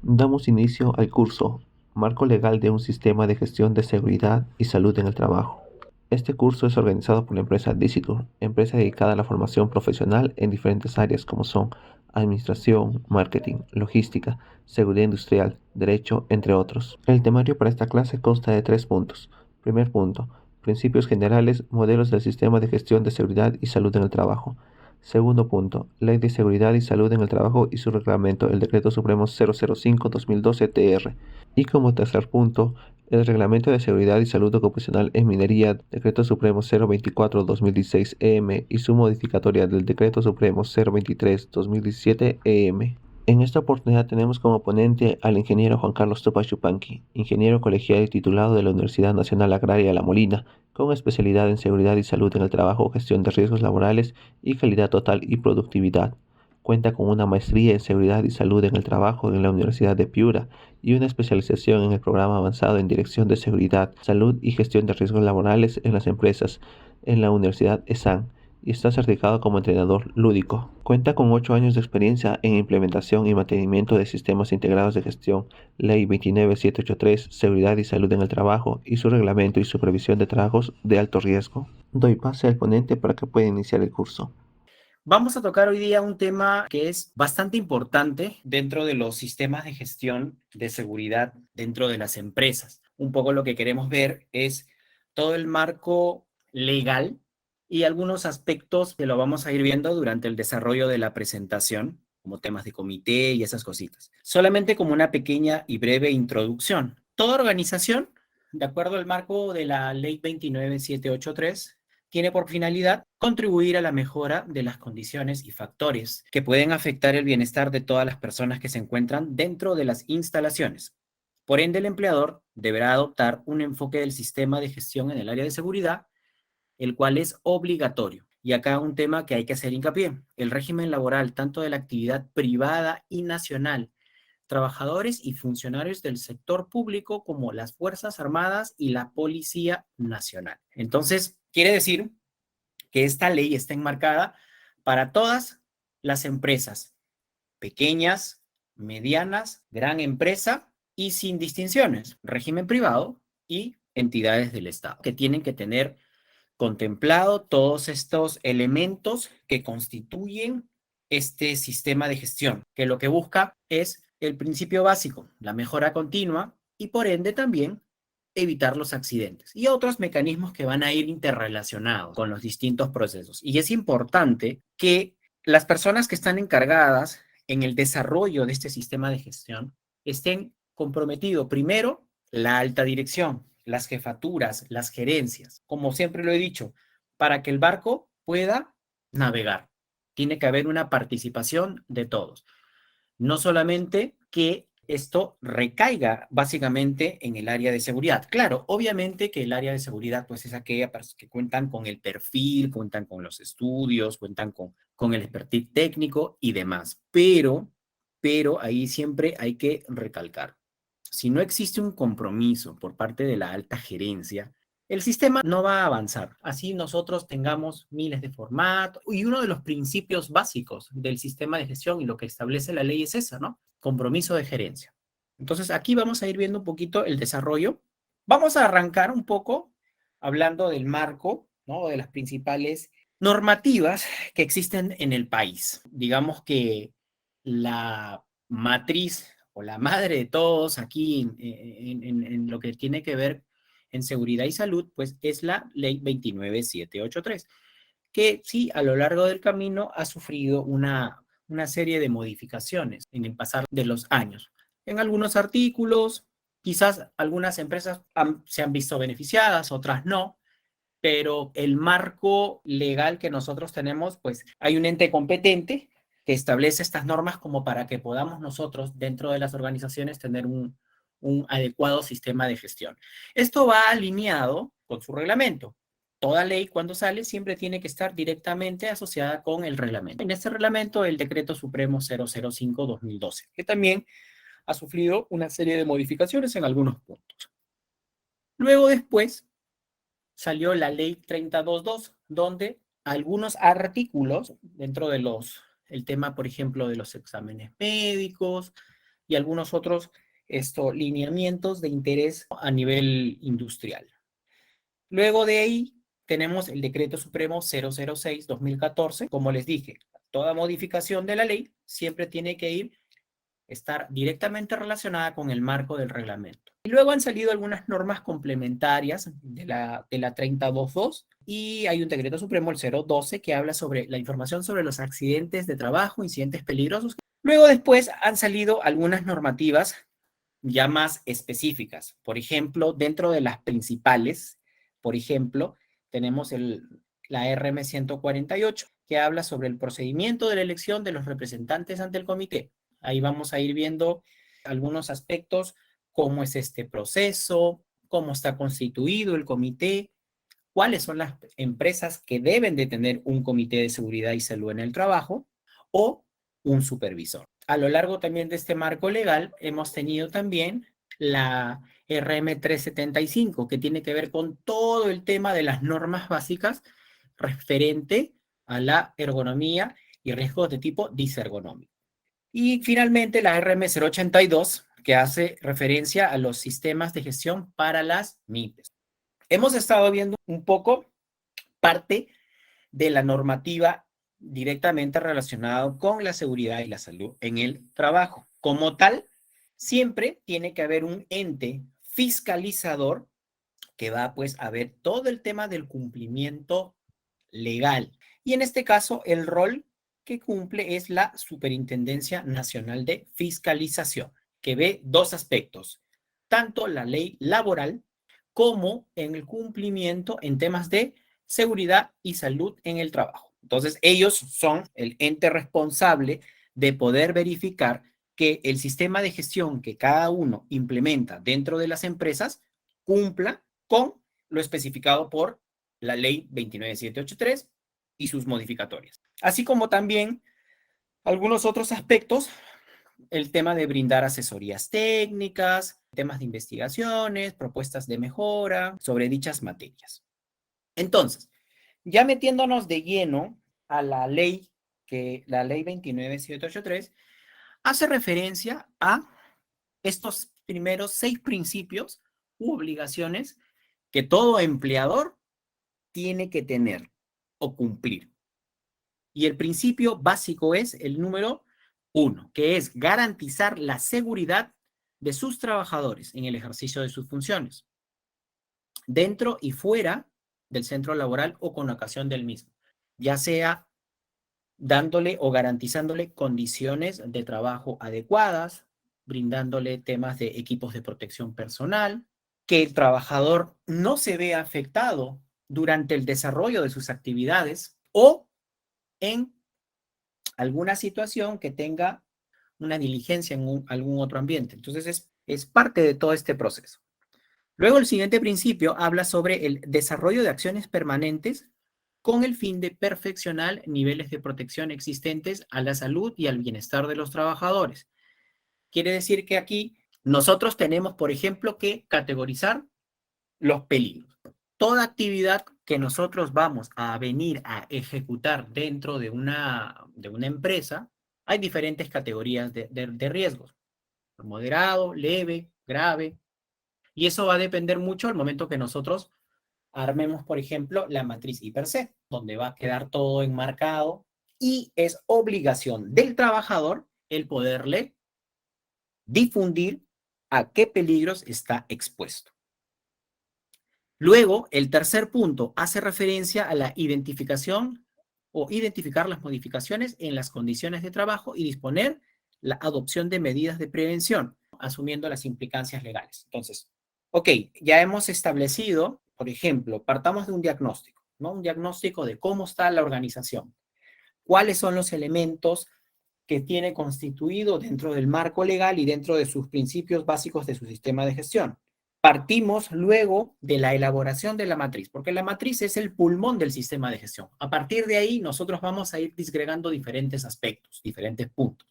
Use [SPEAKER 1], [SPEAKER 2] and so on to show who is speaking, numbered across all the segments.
[SPEAKER 1] Damos inicio al curso Marco Legal de un Sistema de Gestión de Seguridad y Salud en el Trabajo. Este curso es organizado por la empresa Dicitur, empresa dedicada a la formación profesional en diferentes áreas como son administración, marketing, logística, seguridad industrial, derecho, entre otros. El temario para esta clase consta de 3 puntos. Primer punto, principios generales, modelos del sistema de gestión de seguridad y salud en el trabajo. Segundo punto, Ley de Seguridad y Salud en el Trabajo y su reglamento, el Decreto Supremo 005-2012-TR. Y como tercer punto, el Reglamento de Seguridad y Salud Ocupacional en Minería, Decreto Supremo 024-2016-EM y su modificatoria del Decreto Supremo 023-2017-EM. En esta oportunidad tenemos como ponente al ingeniero Juan Carlos Topa Chupanqui, ingeniero colegiado y titulado de la Universidad Nacional Agraria La Molina, con especialidad en seguridad y salud en el trabajo, gestión de riesgos laborales y calidad total y productividad. Cuenta con una maestría en seguridad y salud en el trabajo en la Universidad de Piura y una especialización en el programa avanzado en dirección de seguridad, salud y gestión de riesgos laborales en las empresas en la Universidad ESAN y está certificado como entrenador lúdico. Cuenta con 8 años de experiencia en implementación y mantenimiento de sistemas integrados de gestión, Ley 29783, Seguridad y Salud en el Trabajo y su reglamento y supervisión de trabajos de alto riesgo. Doy pase al ponente para que pueda iniciar el curso.
[SPEAKER 2] Vamos a tocar hoy día un tema que es bastante importante dentro de los sistemas de gestión de seguridad dentro de las empresas. Un poco lo que queremos ver es todo el marco legal y algunos aspectos que lo vamos a ir viendo durante el desarrollo de la presentación, como temas de comité y esas cositas. Solamente como una pequeña y breve introducción. Toda organización, de acuerdo al marco de la Ley 29783, tiene por finalidad contribuir a la mejora de las condiciones y factores que pueden afectar el bienestar de todas las personas que se encuentran dentro de las instalaciones. Por ende, el empleador deberá adoptar un enfoque del sistema de gestión en el área de seguridad, el cual es obligatorio. Y acá un tema que hay que hacer hincapié, el régimen laboral tanto de la actividad privada y nacional, trabajadores y funcionarios del sector público como las Fuerzas Armadas y la Policía Nacional. Entonces, quiere decir que esta ley está enmarcada para todas las empresas, pequeñas, medianas, gran empresa y sin distinciones, régimen privado y entidades del Estado, que tienen que tener contemplado todos estos elementos que constituyen este sistema de gestión, que lo que busca es el principio básico, la mejora continua y por ende también evitar los accidentes y otros mecanismos que van a ir interrelacionados con los distintos procesos. Y es importante que las personas que están encargadas en el desarrollo de este sistema de gestión estén comprometidos primero la alta dirección, las jefaturas, las gerencias, como siempre lo he dicho, para que el barco pueda navegar. Tiene que haber una participación de todos. No solamente que esto recaiga básicamente en el área de seguridad. Claro, obviamente que el área de seguridad pues es aquella que cuentan con el perfil, cuentan con los estudios, cuentan con el expertise técnico y demás. Pero ahí siempre hay que recalcar, si no existe un compromiso por parte de la alta gerencia, el sistema no va a avanzar. Así nosotros tengamos miles de formatos y uno de los principios básicos del sistema de gestión y lo que establece la ley es esa, ¿no? Compromiso de gerencia. Entonces aquí vamos a ir viendo un poquito el desarrollo. Vamos a arrancar un poco hablando del marco, ¿no? De las principales normativas que existen en el país. Digamos que la matriz o la madre de todos aquí en lo que tiene que ver en seguridad y salud, pues es la ley 29783, que sí, a lo largo del camino ha sufrido una serie de modificaciones en el pasar de los años. En algunos artículos, quizás algunas empresas se han visto beneficiadas, otras no, pero el marco legal que nosotros tenemos, pues hay un ente competente que establece estas normas como para que podamos nosotros dentro de las organizaciones tener un adecuado sistema de gestión. Esto va alineado con su reglamento. Toda ley cuando sale siempre tiene que estar directamente asociada con el reglamento. En este reglamento, el Decreto Supremo 005-2012, que también ha sufrido una serie de modificaciones en algunos puntos. Luego después salió la ley 3022, donde algunos artículos dentro de el tema, por ejemplo, de los exámenes médicos y algunos otros lineamientos de interés a nivel industrial. Luego de ahí tenemos el Decreto Supremo 006-2014. Como les dije, toda modificación de la ley siempre tiene que estar directamente relacionada con el marco del reglamento. Y luego han salido algunas normas complementarias de la 3022 y hay un decreto supremo, el 012, que habla sobre la información sobre los accidentes de trabajo, incidentes peligrosos. Luego después han salido algunas normativas ya más específicas. Por ejemplo, dentro de las principales, por ejemplo, tenemos la RM 148, que habla sobre el procedimiento de la elección de los representantes ante el comité. Ahí vamos a ir viendo algunos aspectos, cómo es este proceso, cómo está constituido el comité, cuáles son las empresas que deben de tener un comité de seguridad y salud en el trabajo o un supervisor. A lo largo también de este marco legal hemos tenido también la RM 375, que tiene que ver con todo el tema de las normas básicas referente a la ergonomía y riesgos de tipo disergonómico. Y finalmente la RM 082, que hace referencia a los sistemas de gestión para las MIPES. Hemos estado viendo un poco parte de la normativa directamente relacionada con la seguridad y la salud en el trabajo. Como tal, siempre tiene que haber un ente fiscalizador que va pues a ver todo el tema del cumplimiento legal. Y en este caso, el rol que cumple es la Superintendencia Nacional de Fiscalización, que ve dos aspectos, tanto la ley laboral como en el cumplimiento en temas de seguridad y salud en el trabajo. Entonces, ellos son el ente responsable de poder verificar que el sistema de gestión que cada uno implementa dentro de las empresas cumpla con lo especificado por la ley 29783 y sus modificatorias. Así como también algunos otros aspectos, el tema de brindar asesorías técnicas, temas de investigaciones, propuestas de mejora sobre dichas materias. Entonces, ya metiéndonos de lleno a la ley 29783 hace referencia a estos primeros 6 principios u obligaciones que todo empleador tiene que tener o cumplir. Y el principio básico es el número 1, que es garantizar la seguridad de sus trabajadores en el ejercicio de sus funciones, dentro y fuera del centro laboral o con ocasión del mismo, ya sea dándole o garantizándole condiciones de trabajo adecuadas, brindándole temas de equipos de protección personal, que el trabajador no se vea afectado durante el desarrollo de sus actividades o en alguna situación que tenga una diligencia en algún otro ambiente. Entonces, es parte de todo este proceso. Luego, el siguiente principio habla sobre el desarrollo de acciones permanentes con el fin de perfeccionar niveles de protección existentes a la salud y al bienestar de los trabajadores. Quiere decir que aquí nosotros tenemos, por ejemplo, que categorizar los peligros. Toda actividad que nosotros vamos a venir a ejecutar dentro de una empresa, hay diferentes categorías de riesgos. Moderado, leve, grave. Y eso va a depender mucho al momento que nosotros armemos, por ejemplo, la matriz I+C, donde va a quedar todo enmarcado y es obligación del trabajador el poderle difundir a qué peligros está expuesto. Luego, el tercer punto hace referencia a la identificación o identificar las modificaciones en las condiciones de trabajo y disponer la adopción de medidas de prevención, asumiendo las implicancias legales. Entonces, ok, ya hemos establecido, por ejemplo, partamos de un diagnóstico, ¿no? Un diagnóstico de cómo está la organización, cuáles son los elementos que tiene constituido dentro del marco legal y dentro de sus principios básicos de su sistema de gestión. Partimos luego de la elaboración de la matriz, porque la matriz es el pulmón del sistema de gestión. A partir de ahí, nosotros vamos a ir disgregando diferentes aspectos, diferentes puntos.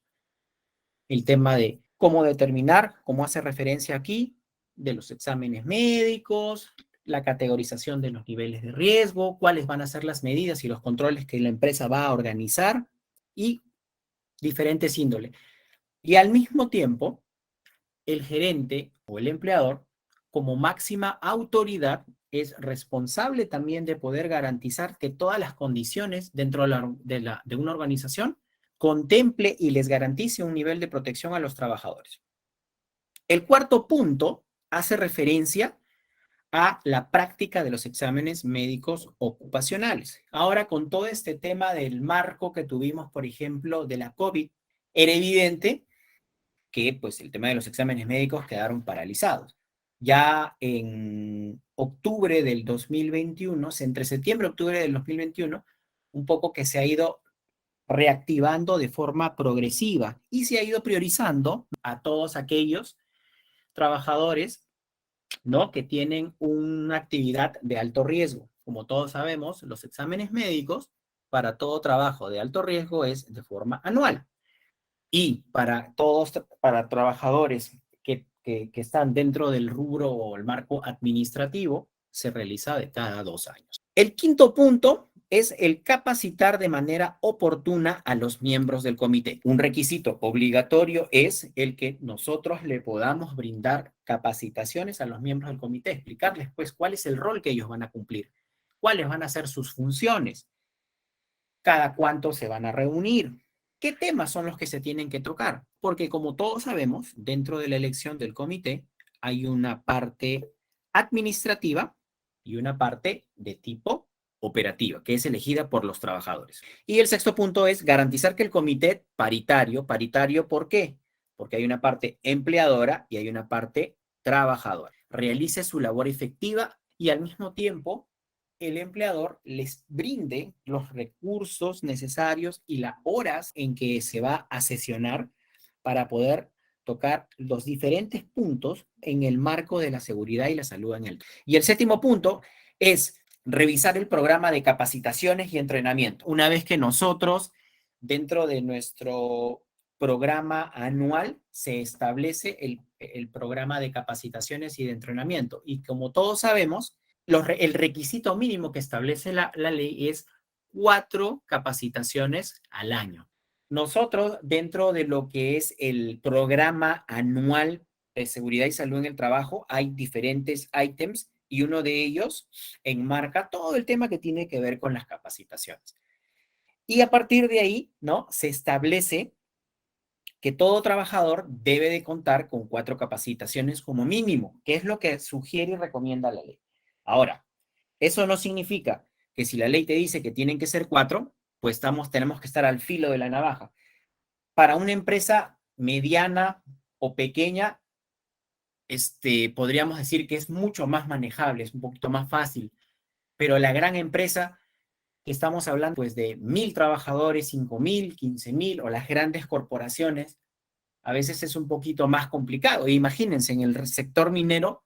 [SPEAKER 2] El tema de cómo determinar, cómo hace referencia aquí, de los exámenes médicos, la categorización de los niveles de riesgo, cuáles van a ser las medidas y los controles que la empresa va a organizar y diferentes índoles. Y al mismo tiempo, el gerente o el empleador, como máxima autoridad, es responsable también de poder garantizar que todas las condiciones dentro de una organización contemple y les garantice un nivel de protección a los trabajadores. El cuarto punto hace referencia a la práctica de los exámenes médicos ocupacionales. Ahora, con todo este tema del marco que tuvimos, por ejemplo, de la COVID, era evidente que pues el tema de los exámenes médicos quedaron paralizados. Ya en octubre del 2021, entre septiembre y octubre del 2021, un poco que se ha ido reactivando de forma progresiva y se ha ido priorizando a todos aquellos trabajadores, ¿no?, que tienen una actividad de alto riesgo. Como todos sabemos, los exámenes médicos para todo trabajo de alto riesgo es de forma anual. Y para todos, para trabajadores que están dentro del rubro o el marco administrativo, se realiza de cada 2 años. El quinto punto es el capacitar de manera oportuna a los miembros del comité. Un requisito obligatorio es el que nosotros le podamos brindar capacitaciones a los miembros del comité, explicarles pues cuál es el rol que ellos van a cumplir, cuáles van a ser sus funciones, cada cuánto se van a reunir, qué temas son los que se tienen que tocar, porque como todos sabemos, dentro de la elección del comité hay una parte administrativa y una parte de tipo operativa, que es elegida por los trabajadores. Y el sexto punto es garantizar que el comité paritario, ¿paritario por qué? Porque hay una parte empleadora y hay una parte trabajadora, realice su labor efectiva y al mismo tiempo el empleador les brinde los recursos necesarios y las horas en que se va a sesionar para poder tocar los diferentes puntos en el marco de la seguridad y la salud en el. Y el séptimo punto es revisar el programa de capacitaciones y entrenamiento. Una vez que nosotros, dentro de nuestro programa anual, se establece el programa de capacitaciones y de entrenamiento. Y como todos sabemos, el requisito mínimo que establece la ley es 4 capacitaciones al año. Nosotros, dentro de lo que es el programa anual de seguridad y salud en el trabajo, hay diferentes ítems y uno de ellos enmarca todo el tema que tiene que ver con las capacitaciones. Y a partir de ahí, ¿no?, se establece que todo trabajador debe de contar con 4 capacitaciones como mínimo, que es lo que sugiere y recomienda la ley. Ahora, eso no significa que si la ley te dice que tienen que ser 4, pues tenemos que estar al filo de la navaja. Para una empresa mediana o pequeña, podríamos decir que es mucho más manejable, es un poquito más fácil, pero la gran empresa, que estamos hablando pues de 1,000 trabajadores, 5,000, 15,000 o las grandes corporaciones, a veces es un poquito más complicado. Imagínense, en el sector minero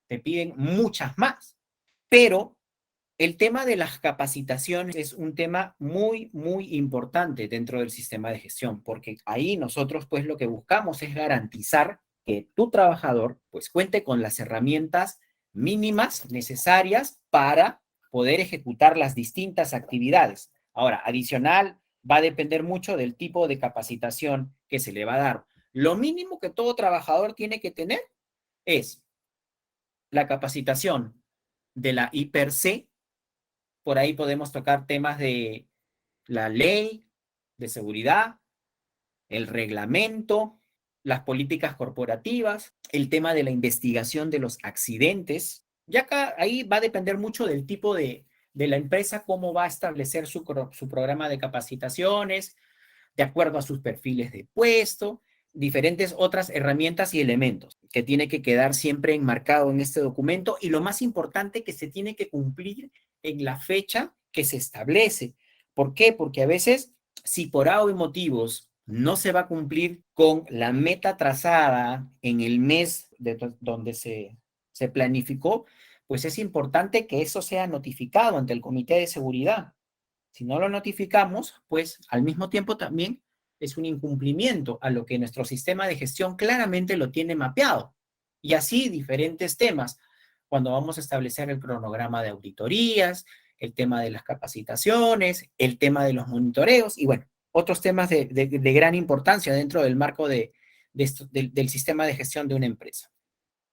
[SPEAKER 2] te piden muchas más, pero el tema de las capacitaciones es un tema muy, muy importante dentro del sistema de gestión, porque ahí nosotros pues lo que buscamos es garantizar que tu trabajador pues cuente con las herramientas mínimas necesarias para poder ejecutar las distintas actividades. Ahora, adicional, va a depender mucho del tipo de capacitación que se le va a dar. Lo mínimo que todo trabajador tiene que tener es la capacitación de la IPER-C. Por ahí podemos tocar temas de la ley de seguridad, el reglamento, las políticas corporativas, el tema de la investigación de los accidentes. Ya acá, ahí va a depender mucho del tipo de la empresa, cómo va a establecer su programa de capacitaciones, de acuerdo a sus perfiles de puesto, diferentes otras herramientas y elementos que tiene que quedar siempre enmarcado en este documento y lo más importante, que se tiene que cumplir en la fecha que se establece. ¿Por qué? Porque a veces, si por algo y motivos no se va a cumplir con la meta trazada en el mes donde se planificó, pues es importante que eso sea notificado ante el Comité de Seguridad. Si no lo notificamos, pues al mismo tiempo también es un incumplimiento a lo que nuestro sistema de gestión claramente lo tiene mapeado. Y así diferentes temas, cuando vamos a establecer el cronograma de auditorías, el tema de las capacitaciones, el tema de los monitoreos y bueno, otros temas de gran importancia dentro del marco de del sistema de gestión de una empresa.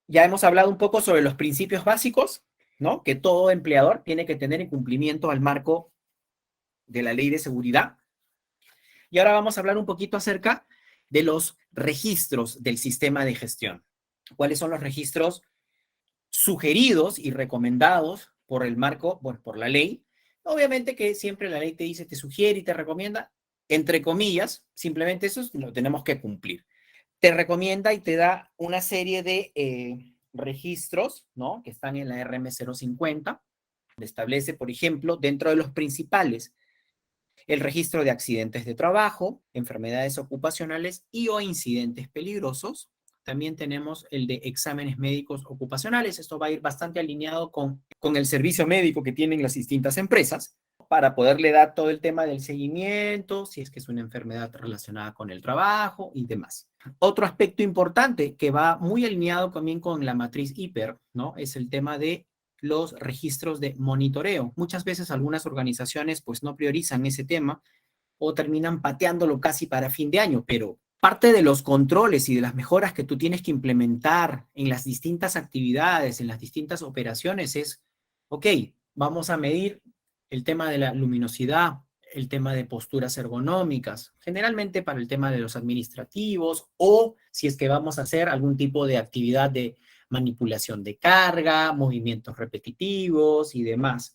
[SPEAKER 2] Ya hemos hablado un poco sobre los principios básicos, ¿no? Que todo empleador tiene que tener en cumplimiento al marco de la ley de seguridad. Y ahora vamos a hablar un poquito acerca de los registros del sistema de gestión. ¿Cuáles son los registros sugeridos y recomendados por el marco, bueno, por la ley? Obviamente que siempre la ley te dice, te sugiere y te recomienda, entre comillas, simplemente eso lo tenemos que cumplir. Te recomienda y te da una serie de registros, ¿no? Que están en la RM050. Establece, por ejemplo, dentro de los principales, el registro de accidentes de trabajo, enfermedades ocupacionales y o incidentes peligrosos. También tenemos el de exámenes médicos ocupacionales. Esto va a ir bastante alineado con el servicio médico que tienen las distintas empresas para poderle dar todo el tema del seguimiento, si es que es una enfermedad relacionada con el trabajo y demás. Otro aspecto importante que va muy alineado también con la matriz HIPER, ¿no? Es el tema de los registros de monitoreo. Muchas veces algunas organizaciones pues no priorizan ese tema o terminan pateándolo casi para fin de año, pero parte de los controles y de las mejoras que tú tienes que implementar en las distintas actividades, en las distintas operaciones es, ok, vamos a medir el tema de la luminosidad, el tema de posturas ergonómicas, generalmente para el tema de los administrativos o si es que vamos a hacer algún tipo de actividad de manipulación de carga, movimientos repetitivos y demás.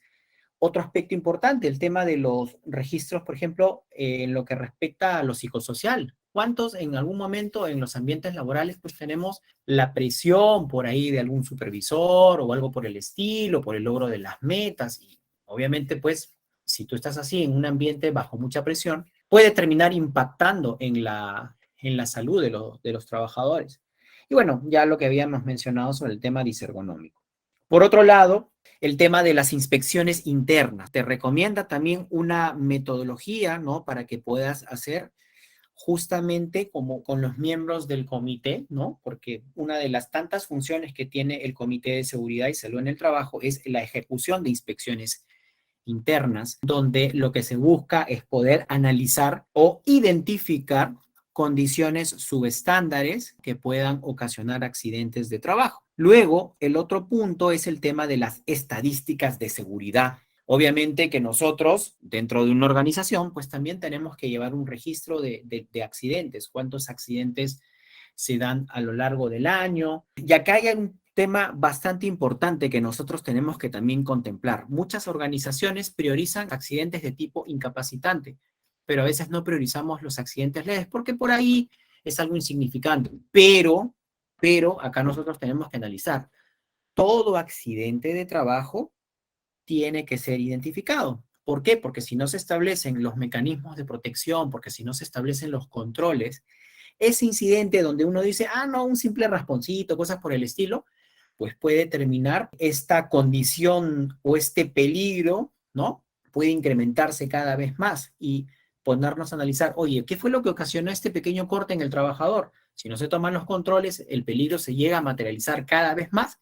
[SPEAKER 2] Otro aspecto importante, el tema de los registros, por ejemplo, en lo que respecta a lo psicosocial. ¿Cuántos en algún momento en los ambientes laborales pues tenemos la presión por ahí de algún supervisor o algo por el estilo, por el logro de las metas? Y obviamente pues si tú estás así en un ambiente bajo mucha presión, puede terminar impactando en la salud de los trabajadores. Y bueno, ya lo que habíamos mencionado sobre el tema disergonómico. Por otro lado, el tema de las inspecciones internas. Te recomienda también una metodología, ¿no? Para que puedas hacer justamente como con los miembros del comité, ¿no? Porque una de las tantas funciones que tiene el Comité de Seguridad y Salud en el Trabajo es la ejecución de inspecciones internas, donde lo que se busca es poder analizar o identificar condiciones subestándares que puedan ocasionar accidentes de trabajo. Luego, el otro punto es el tema de las estadísticas de seguridad. Obviamente que nosotros, dentro de una organización, pues también tenemos que llevar un registro de accidentes, cuántos accidentes se dan a lo largo del año. Y acá hay un tema bastante importante que nosotros tenemos que también contemplar. Muchas organizaciones priorizan accidentes de tipo incapacitante, pero a veces no priorizamos los accidentes leves porque por ahí es algo insignificante. Pero acá nosotros tenemos que analizar. Todo accidente de trabajo tiene que ser identificado. ¿Por qué? Porque si no se establecen los mecanismos de protección, porque si no se establecen los controles, ese incidente donde uno dice, ah, no, un simple rasponcito, cosas por el estilo, pues puede terminar esta condición o este peligro, ¿no? Puede incrementarse cada vez más y ponernos a analizar, oye, ¿qué fue lo que ocasionó este pequeño corte en el trabajador? Si no se toman los controles, el peligro se llega a materializar cada vez más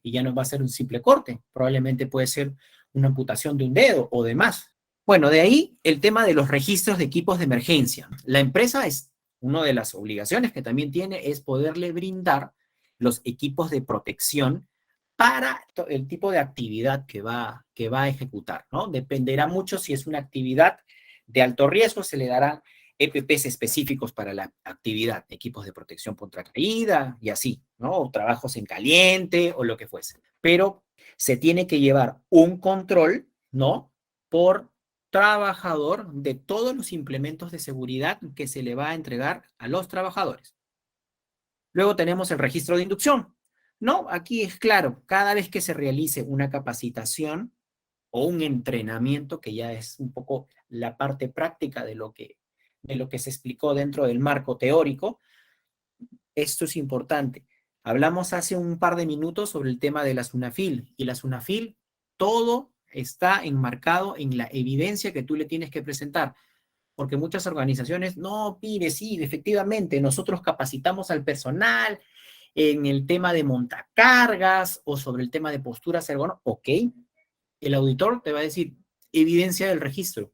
[SPEAKER 2] y ya no va a ser un simple corte, probablemente puede ser una amputación de un dedo o demás. Bueno, de ahí el tema de los registros de equipos de emergencia. La empresa es una de las obligaciones que también tiene es poderle brindar los equipos de protección para el tipo de actividad que va a ejecutar, ¿no? Dependerá mucho si es una actividad de alto riesgo, se le darán EPPs específicos para la actividad, equipos de protección contra caída y así, ¿no? O trabajos en caliente o lo que fuese. Pero se tiene que llevar un control, ¿no? Por trabajador de todos los implementos de seguridad que se le va a entregar a los trabajadores. Luego tenemos el registro de inducción. No, aquí es claro, cada vez que se realice una capacitación o un entrenamiento, que ya es un poco la parte práctica de lo que se explicó dentro del marco teórico, esto es importante. Hablamos hace un par de minutos sobre el tema de la SUNAFIL, y la SUNAFIL, todo está enmarcado en la evidencia que tú le tienes que presentar, porque muchas organizaciones, no, pide, sí, efectivamente, nosotros capacitamos al personal en el tema de montacargas o sobre el tema de posturas ergonómicas, ok, el auditor te va a decir evidencia del registro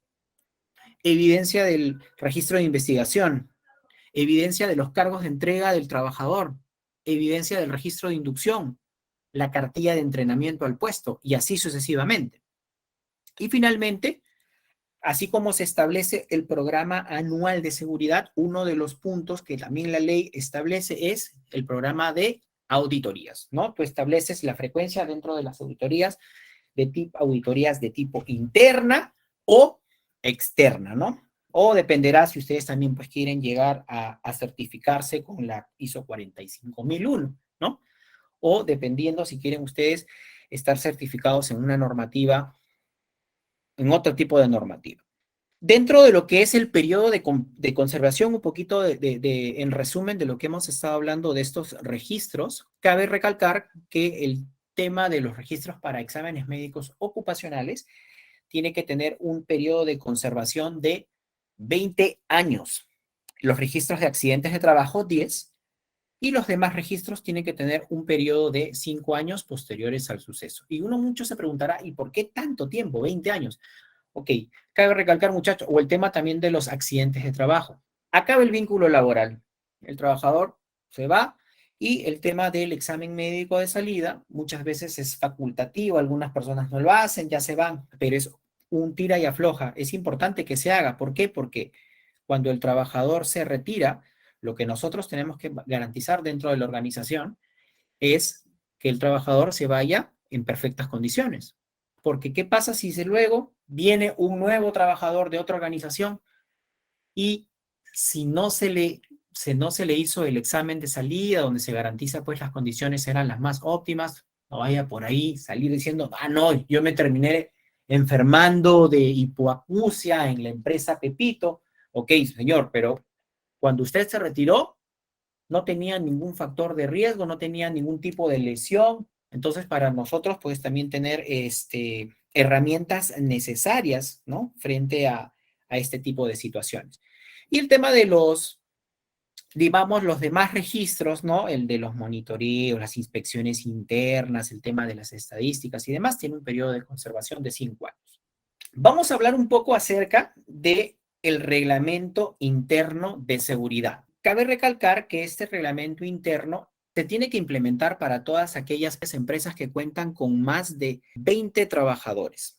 [SPEAKER 2] de investigación, evidencia de los cargos de entrega del trabajador, evidencia del registro de inducción, la cartilla de entrenamiento al puesto y así sucesivamente. Y finalmente, así como se establece el programa anual de seguridad, uno de los puntos que también la ley establece es el programa de auditorías, ¿no? Tú estableces la frecuencia dentro de las auditorías de tipo interna o externa, ¿no? O dependerá si ustedes también pues quieren llegar a certificarse con la ISO 45001, ¿no? O dependiendo si quieren ustedes estar certificados en una normativa, en otro tipo de normativa. Dentro de lo que es el periodo de conservación, un poquito en resumen de lo que hemos estado hablando de estos registros, cabe recalcar que el tema de los registros para exámenes médicos ocupacionales tiene que tener un periodo de conservación de 20 años. Los registros de accidentes de trabajo, 10, y los demás registros tienen que tener un periodo de 5 años posteriores al suceso. Y mucho se preguntará, ¿y por qué tanto tiempo? 20 años. Ok, cabe recalcar, muchachos, o el tema también de los accidentes de trabajo. Acaba el vínculo laboral. El trabajador se va y el tema del examen médico de salida muchas veces es facultativo, algunas personas no lo hacen, ya se van, pero es un tira y afloja. Es importante que se haga. ¿Por qué? Porque cuando el trabajador se retira, lo que nosotros tenemos que garantizar dentro de la organización es que el trabajador se vaya en perfectas condiciones. Porque ¿qué pasa si luego viene un nuevo trabajador de otra organización y si no se le hizo el examen de salida donde se garantiza pues las condiciones eran las más óptimas, no vaya por ahí salir diciendo, no, yo me terminé enfermando de hipoacusia en la empresa Pepito? Ok, señor, pero cuando usted se retiró, no tenía ningún factor de riesgo, no tenía ningún tipo de lesión. Entonces, para nosotros, pues también tener herramientas necesarias, ¿no? Frente a este tipo de situaciones. Y el tema de digamos, los demás registros, ¿no? El de los monitoreos, las inspecciones internas, el tema de las estadísticas y demás, tiene un periodo de conservación de 5 años. Vamos a hablar un poco acerca de el reglamento interno de seguridad. Cabe recalcar que este reglamento interno se tiene que implementar para todas aquellas empresas que cuentan con más de 20 trabajadores.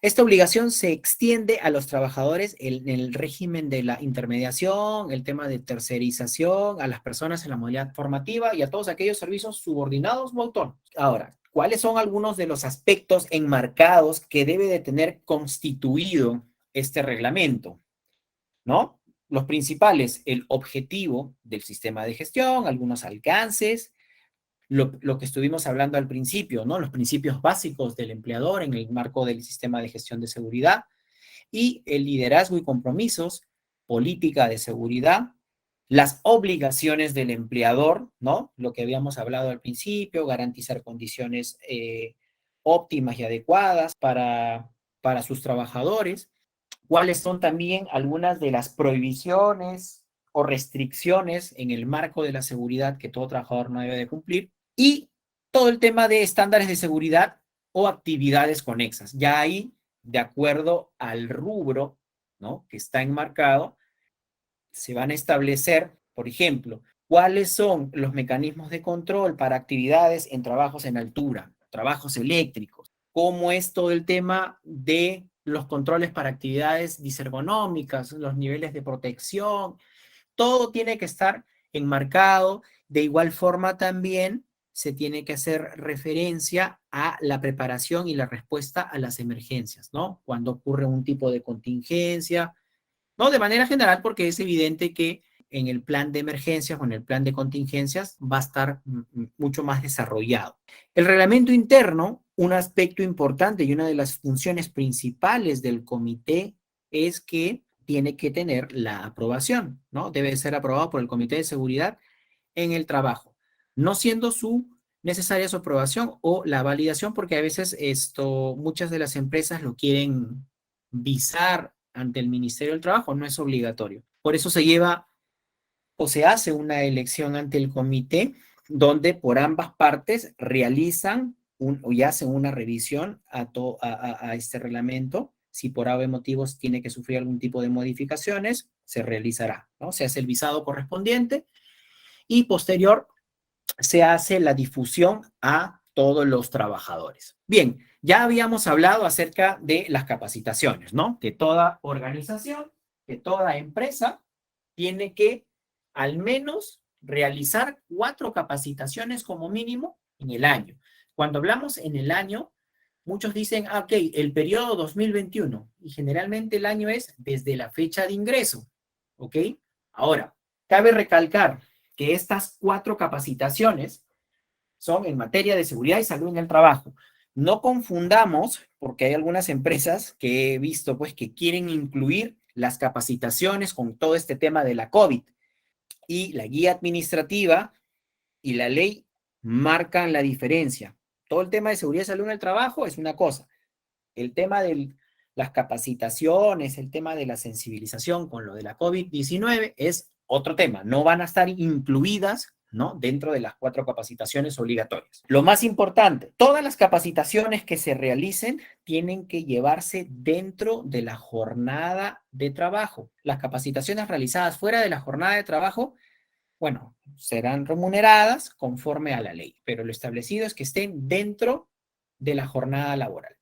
[SPEAKER 2] Esta obligación se extiende a los trabajadores en el régimen de la intermediación, el tema de tercerización, a las personas en la modalidad formativa y a todos aquellos servicios subordinados o autónomos. Ahora, ¿cuáles son algunos de los aspectos enmarcados que debe de tener constituido este reglamento? ¿No? Los principales, el objetivo del sistema de gestión, algunos alcances, lo que estuvimos hablando al principio, ¿no? Los principios básicos del empleador en el marco del sistema de gestión de seguridad y el liderazgo y compromisos, política de seguridad, las obligaciones del empleador, ¿no? Lo que habíamos hablado al principio, garantizar condiciones óptimas y adecuadas para sus trabajadores, cuáles son también algunas de las prohibiciones o restricciones en el marco de la seguridad que todo trabajador no debe de cumplir, y todo el tema de estándares de seguridad o actividades conexas. Ya ahí, de acuerdo al rubro, ¿no? Que está enmarcado, se van a establecer, por ejemplo, cuáles son los mecanismos de control para actividades en trabajos en altura, trabajos eléctricos, cómo es todo el tema de los controles para actividades disergonómicas, los niveles de protección, todo tiene que estar enmarcado. De igual forma también se tiene que hacer referencia a la preparación y la respuesta a las emergencias, ¿no? Cuando ocurre un tipo de contingencia, no, de manera general, porque es evidente que en el plan de emergencias o en el plan de contingencias va a estar mucho más desarrollado. El reglamento interno, un aspecto importante y una de las funciones principales del comité es que tiene que tener la aprobación, ¿no? Debe ser aprobado por el Comité de Seguridad en el trabajo, no siendo necesaria su aprobación o la validación, porque a veces muchas de las empresas lo quieren visar ante el Ministerio del Trabajo, no es obligatorio. Por eso se lleva o se hace una elección ante el comité donde por ambas partes realizan y hacen una revisión a este reglamento Si por algún motivos tiene que sufrir algún tipo de modificaciones, se realizará, ¿no? Se hace el visado correspondiente y posterior se hace la difusión a todos los trabajadores. Bien, ya habíamos hablado acerca de las capacitaciones, ¿no? Que toda organización, que toda empresa tiene que al menos realizar 4 capacitaciones como mínimo en el año. Cuando hablamos en el año, muchos dicen, ah, ok, el periodo 2021, y generalmente el año es desde la fecha de ingreso, ¿ok? Ahora, cabe recalcar que estas 4 capacitaciones son en materia de seguridad y salud en el trabajo. No confundamos, porque hay algunas empresas que he visto pues que quieren incluir las capacitaciones con todo este tema de la COVID y la guía administrativa y la ley marcan la diferencia. Todo el tema de seguridad y salud en el trabajo es una cosa. El tema de las capacitaciones, el tema de la sensibilización con lo de la COVID-19 es otro tema. No van a estar incluidas, ¿no?, dentro de las 4 capacitaciones obligatorias. Lo más importante, todas las capacitaciones que se realicen tienen que llevarse dentro de la jornada de trabajo. Las capacitaciones realizadas fuera de la jornada de trabajo, bueno, serán remuneradas conforme a la ley, pero lo establecido es que estén dentro de la jornada laboral.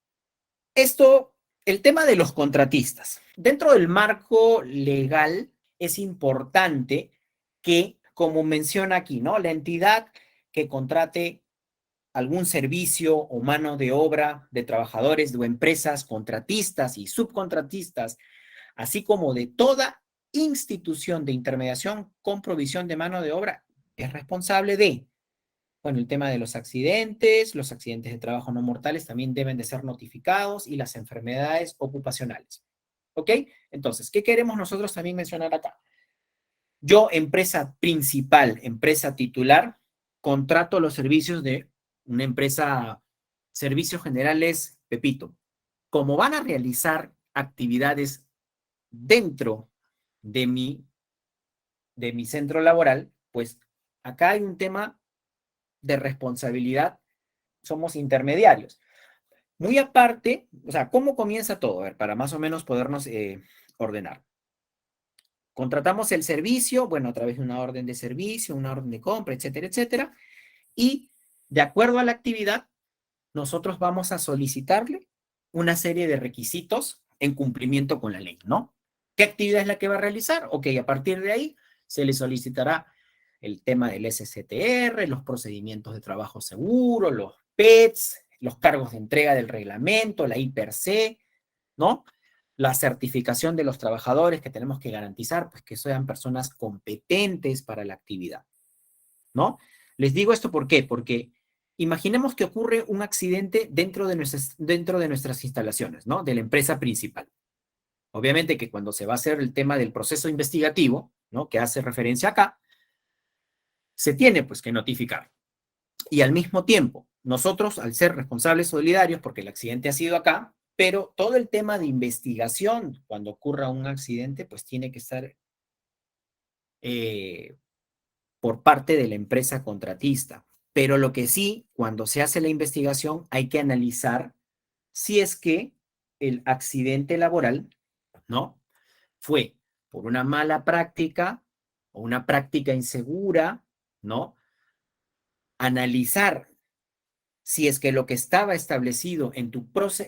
[SPEAKER 2] Esto, el tema de los contratistas. Dentro del marco legal es importante que, como menciona aquí, ¿no?, la entidad que contrate algún servicio o mano de obra de trabajadores o empresas contratistas y subcontratistas, así como de toda institución de intermediación con provisión de mano de obra, es responsable de, bueno, el tema de los accidentes de trabajo no mortales también deben de ser notificados y las enfermedades ocupacionales. ¿Ok? Entonces, ¿qué queremos nosotros también mencionar acá? Yo, empresa principal, empresa titular, contrato los servicios de una empresa, Servicios Generales Pepito. Como van a realizar actividades dentro de mi centro laboral, pues acá hay un tema de responsabilidad, somos intermediarios. Muy aparte, o sea, ¿cómo comienza todo? A ver, para más o menos podernos ordenar. Contratamos el servicio, bueno, a través de una orden de servicio, una orden de compra, etcétera, etcétera, y de acuerdo a la actividad, nosotros vamos a solicitarle una serie de requisitos en cumplimiento con la ley, ¿no? ¿Qué actividad es la que va a realizar? Ok, a partir de ahí se le solicitará el tema del SCTR, los procedimientos de trabajo seguro, los PETs, los cargos de entrega del reglamento, la I-per-C, ¿no? La certificación de los trabajadores que tenemos que garantizar, pues que sean personas competentes para la actividad, ¿no? Les digo esto ¿por qué? Porque imaginemos que ocurre un accidente dentro de nuestras instalaciones, ¿no?, de la empresa principal. Obviamente que cuando se va a hacer el tema del proceso investigativo, ¿no?, que hace referencia acá, se tiene pues que notificar. Y al mismo tiempo, nosotros, al ser responsables solidarios, porque el accidente ha sido acá, pero todo el tema de investigación, cuando ocurra un accidente, pues tiene que estar eh, por parte de la empresa contratista. Pero lo que sí, cuando se hace la investigación, hay que analizar si es que el accidente laboral, ¿no?, fue por una mala práctica o una práctica insegura, ¿no? Analizar si es que lo que estaba establecido en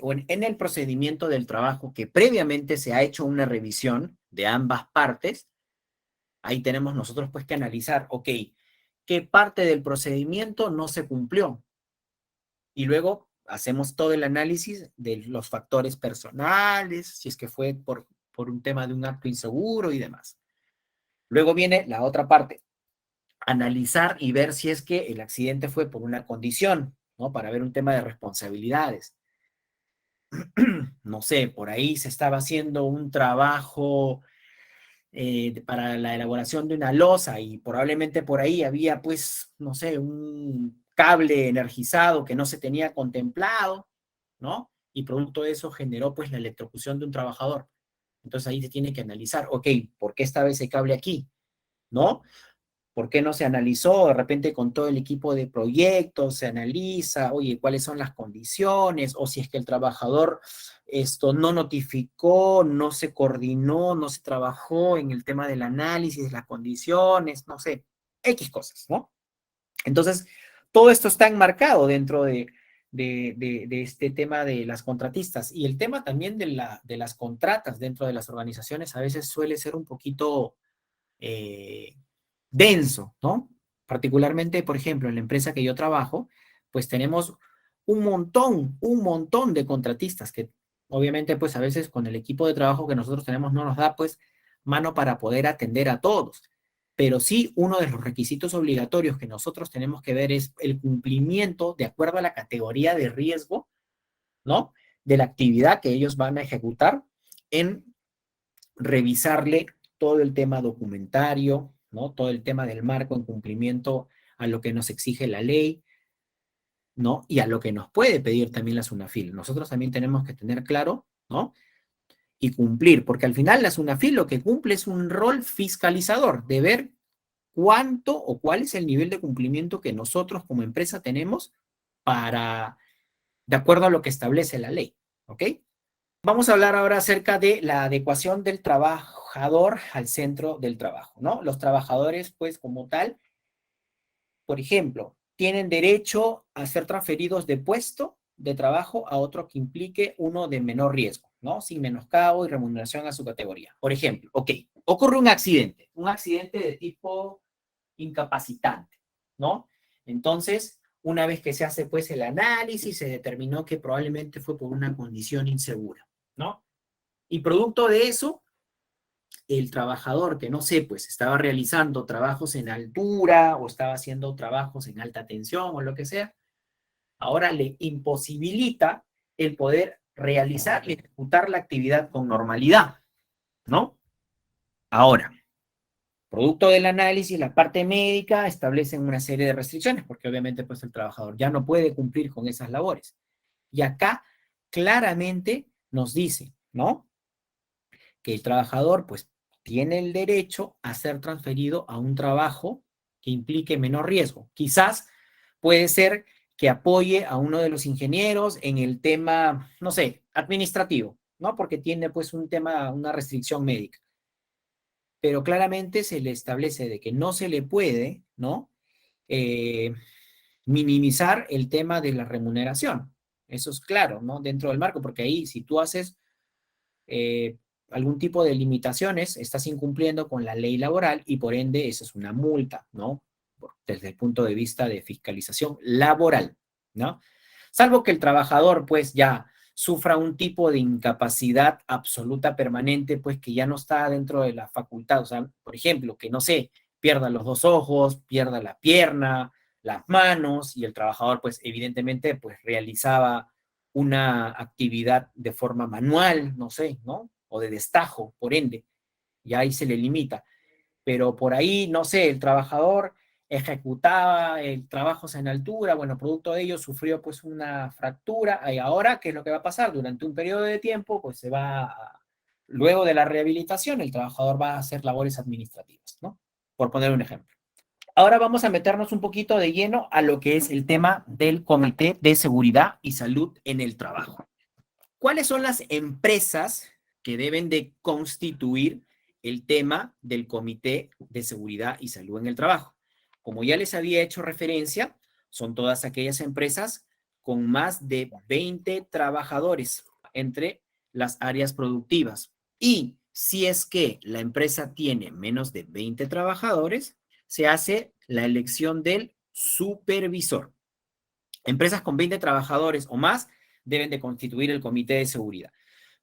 [SPEAKER 2] o en el procedimiento del trabajo, que previamente se ha hecho una revisión de ambas partes, ahí tenemos nosotros pues que analizar, ok, qué parte del procedimiento no se cumplió. Y luego hacemos todo el análisis de los factores personales, si es que fue por un tema de un acto inseguro y demás. Luego viene la otra parte, analizar y ver si es que el accidente fue por una condición, ¿no? Para ver un tema de responsabilidades. No sé, por ahí se estaba haciendo un trabajo para la elaboración de una losa y probablemente por ahí había, pues, no sé, un cable energizado que no se tenía contemplado, ¿no? Y producto de eso generó, pues, la electrocución de un trabajador. Entonces ahí se tiene que analizar, ok, ¿por qué estaba ese cable aquí? ¿No? ¿Por qué no se analizó de repente con todo el equipo de proyectos? Se analiza, oye, cuáles son las condiciones, o si es que el trabajador esto no notificó, no se coordinó, no se trabajó en el tema del análisis de las condiciones, no sé, X cosas, ¿no? Entonces, todo esto está enmarcado dentro de este tema de las contratistas. Y el tema también de las contratas dentro de las organizaciones a veces suele ser un poquito eh, denso, ¿no? Particularmente, por ejemplo, en la empresa que yo trabajo, pues tenemos un montón de contratistas que obviamente pues a veces con el equipo de trabajo que nosotros tenemos no nos da pues mano para poder atender a todos. Pero sí, uno de los requisitos obligatorios que nosotros tenemos que ver es el cumplimiento de acuerdo a la categoría de riesgo, ¿no? De la actividad que ellos van a ejecutar en revisarle todo el tema documentario, ¿no? Todo el tema del marco en cumplimiento a lo que nos exige la ley, ¿no? Y a lo que nos puede pedir también la SUNAFIL. Nosotros también tenemos que tener claro, ¿no? Y cumplir, porque al final la SUNAFIL lo que cumple es un rol fiscalizador, de ver cuánto o cuál es el nivel de cumplimiento que nosotros como empresa tenemos para, de acuerdo a lo que establece la ley, ¿ok? Vamos a hablar ahora acerca de la adecuación del trabajador al centro del trabajo, ¿no? Los trabajadores, pues, como tal, por ejemplo, tienen derecho a ser transferidos de puesto de trabajo a otro que implique uno de menor riesgo, ¿no? Sin menoscabo y remuneración a su categoría. Por ejemplo, ok, ocurre un accidente de tipo incapacitante, ¿no? Entonces, una vez que se hace pues el análisis, se determinó que probablemente fue por una condición insegura, ¿no? Y producto de eso, el trabajador que no sé, pues estaba realizando trabajos en altura o estaba haciendo trabajos en alta tensión o lo que sea, ahora le imposibilita el poder realizar y ejecutar la actividad con normalidad, ¿no? Ahora, producto del análisis, la parte médica establece una serie de restricciones, porque obviamente pues el trabajador ya no puede cumplir con esas labores. Y acá claramente nos dice, ¿no? Que el trabajador pues tiene el derecho a ser transferido a un trabajo que implique menor riesgo. Quizás puede ser que apoye a uno de los ingenieros en el tema, no sé, administrativo, ¿no? Porque tiene pues un tema, una restricción médica. Pero claramente se le establece de que no se le puede, ¿no? Eh, minimizar el tema de la remuneración. Eso es claro, ¿no? Dentro del marco, porque ahí si tú haces eh, algún tipo de limitaciones, estás incumpliendo con la ley laboral y por ende eso es una multa, ¿no? Desde el punto de vista de fiscalización laboral, ¿no? Salvo que el trabajador pues ya sufra un tipo de incapacidad absoluta permanente, pues que ya no está dentro de la facultad, o sea, por ejemplo, que no sé, pierda los dos ojos, pierda la pierna, las manos y el trabajador pues evidentemente pues realizaba una actividad de forma manual, no sé, ¿no? O de destajo, por ende, y ahí se le limita. Pero por ahí, no sé, el trabajador ejecutaba el trabajos en altura, bueno, producto de ello sufrió pues una fractura, y ahora, ¿qué es lo que va a pasar? Durante un periodo de tiempo, pues se va, luego de la rehabilitación, el trabajador va a hacer labores administrativas, ¿no? Por poner un ejemplo. Ahora vamos a meternos un poquito de lleno a lo que es el tema del Comité de Seguridad y Salud en el Trabajo. ¿Cuáles son las empresas que deben de constituir el tema del Comité de Seguridad y Salud en el Trabajo? Como ya les había hecho referencia, son todas aquellas empresas con más de 20 trabajadores entre las áreas productivas. Y si es que la empresa tiene menos de 20 trabajadores, se hace la elección del supervisor. Empresas con 20 trabajadores o más deben de constituir el comité de seguridad.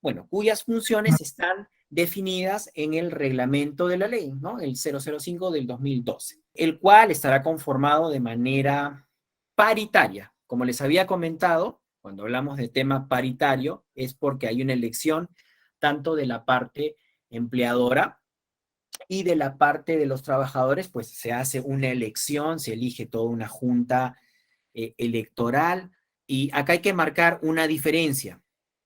[SPEAKER 2] Bueno, cuyas funciones están definidas en el reglamento de la ley, ¿no? El 005 del 2012, el cual estará conformado de manera paritaria. Como les había comentado, cuando hablamos de tema paritario, es porque hay una elección tanto de la parte empleadora y de la parte de los trabajadores, pues se hace una elección, se elige toda una junta electoral. Y acá hay que marcar una diferencia.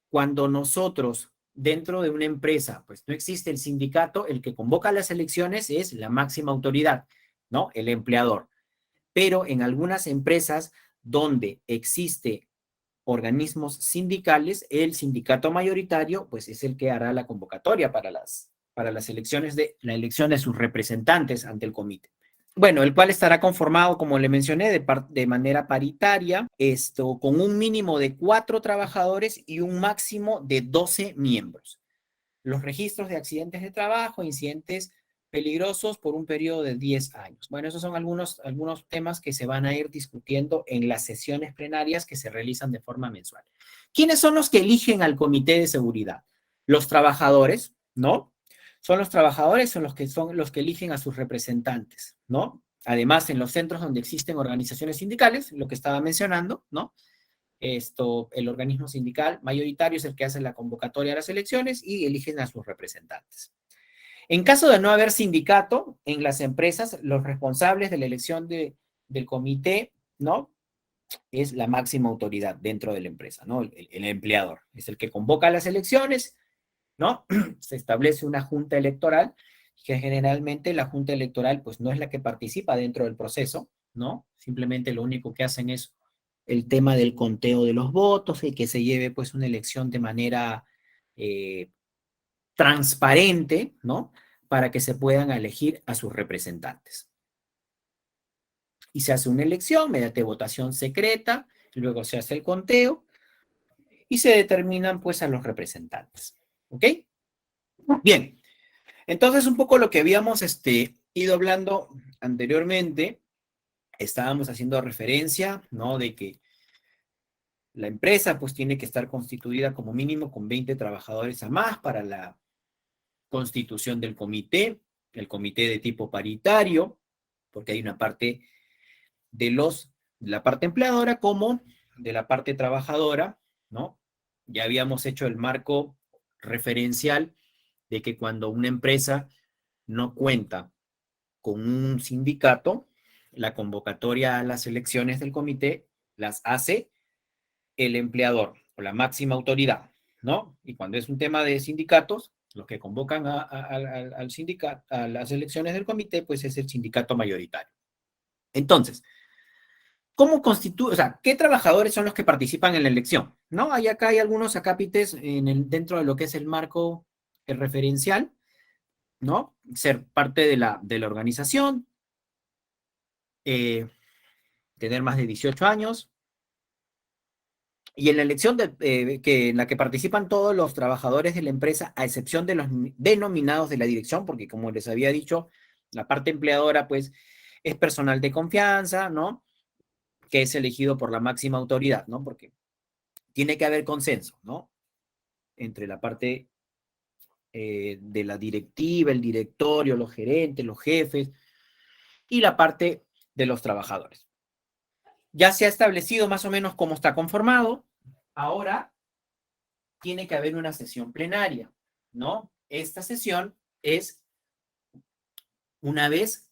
[SPEAKER 2] Cuando nosotros, dentro de una empresa, pues no existe el sindicato, el que convoca las elecciones es la máxima autoridad. ¿no? El empleador. Pero en algunas empresas donde existe organismos sindicales, el sindicato mayoritario, pues es el que hará la convocatoria para las elecciones la elección de sus representantes ante el comité. Bueno, el cual estará conformado, como le mencioné, de manera paritaria, con un mínimo de 4 trabajadores y un máximo de 12 miembros. Los registros de accidentes de trabajo, incidentes peligrosos por un periodo de 10 años. Bueno, esos son algunos temas que se van a ir discutiendo en las sesiones plenarias que se realizan de forma mensual. ¿Quiénes son los que eligen al comité de seguridad? Los trabajadores, ¿no? Son los que eligen a sus representantes, ¿no? Además, en los centros donde existen organizaciones sindicales, lo que estaba mencionando, ¿no? El organismo sindical mayoritario es el que hace la convocatoria a las elecciones y eligen a sus representantes. En caso de no haber sindicato en las empresas, los responsables de la elección del comité, ¿no? Es la máxima autoridad dentro de la empresa, ¿no? El empleador es el que convoca las elecciones, ¿no? Se establece una junta electoral, que generalmente la junta electoral, pues no es la que participa dentro del proceso, ¿no? Simplemente lo único que hacen es el tema del conteo de los votos y que se lleve, pues, una elección de manera transparente, ¿no? Para que se puedan elegir a sus representantes. Y se hace una elección mediante votación secreta, luego se hace el conteo y se determinan, pues, a los representantes. ¿Ok? Bien. Entonces, un poco lo que habíamos ido hablando anteriormente, estábamos haciendo referencia, ¿no? De que la empresa, pues, tiene que estar constituida como mínimo con 20 trabajadores a más para la constitución del comité, el comité de tipo paritario, porque hay una parte de la parte empleadora como de la parte trabajadora, ¿no? Ya habíamos hecho el marco referencial de que cuando una empresa no cuenta con un sindicato, la convocatoria a las elecciones del comité las hace el empleador o la máxima autoridad, ¿no? Y cuando es un tema de sindicatos, los que convocan al sindicato, a las elecciones del comité, pues es el sindicato mayoritario. Entonces, ¿cómo constituye, o sea, qué trabajadores son los que participan en la elección? ¿No? Acá hay algunos acápites dentro de lo que es el marco referencial, ¿no? Ser parte de la organización, tener más de 18 años, y en la elección en la que participan todos los trabajadores de la empresa, a excepción de los denominados de la dirección, porque como les había dicho, la parte empleadora, pues, es personal de confianza, ¿no? Que es elegido por la máxima autoridad, ¿no? Porque tiene que haber consenso, ¿no? Entre la parte de la directiva, el directorio, los gerentes, los jefes, y la parte de los trabajadores. Ya se ha establecido más o menos cómo está conformado. Ahora tiene que haber una sesión plenaria, ¿no? Esta sesión es una vez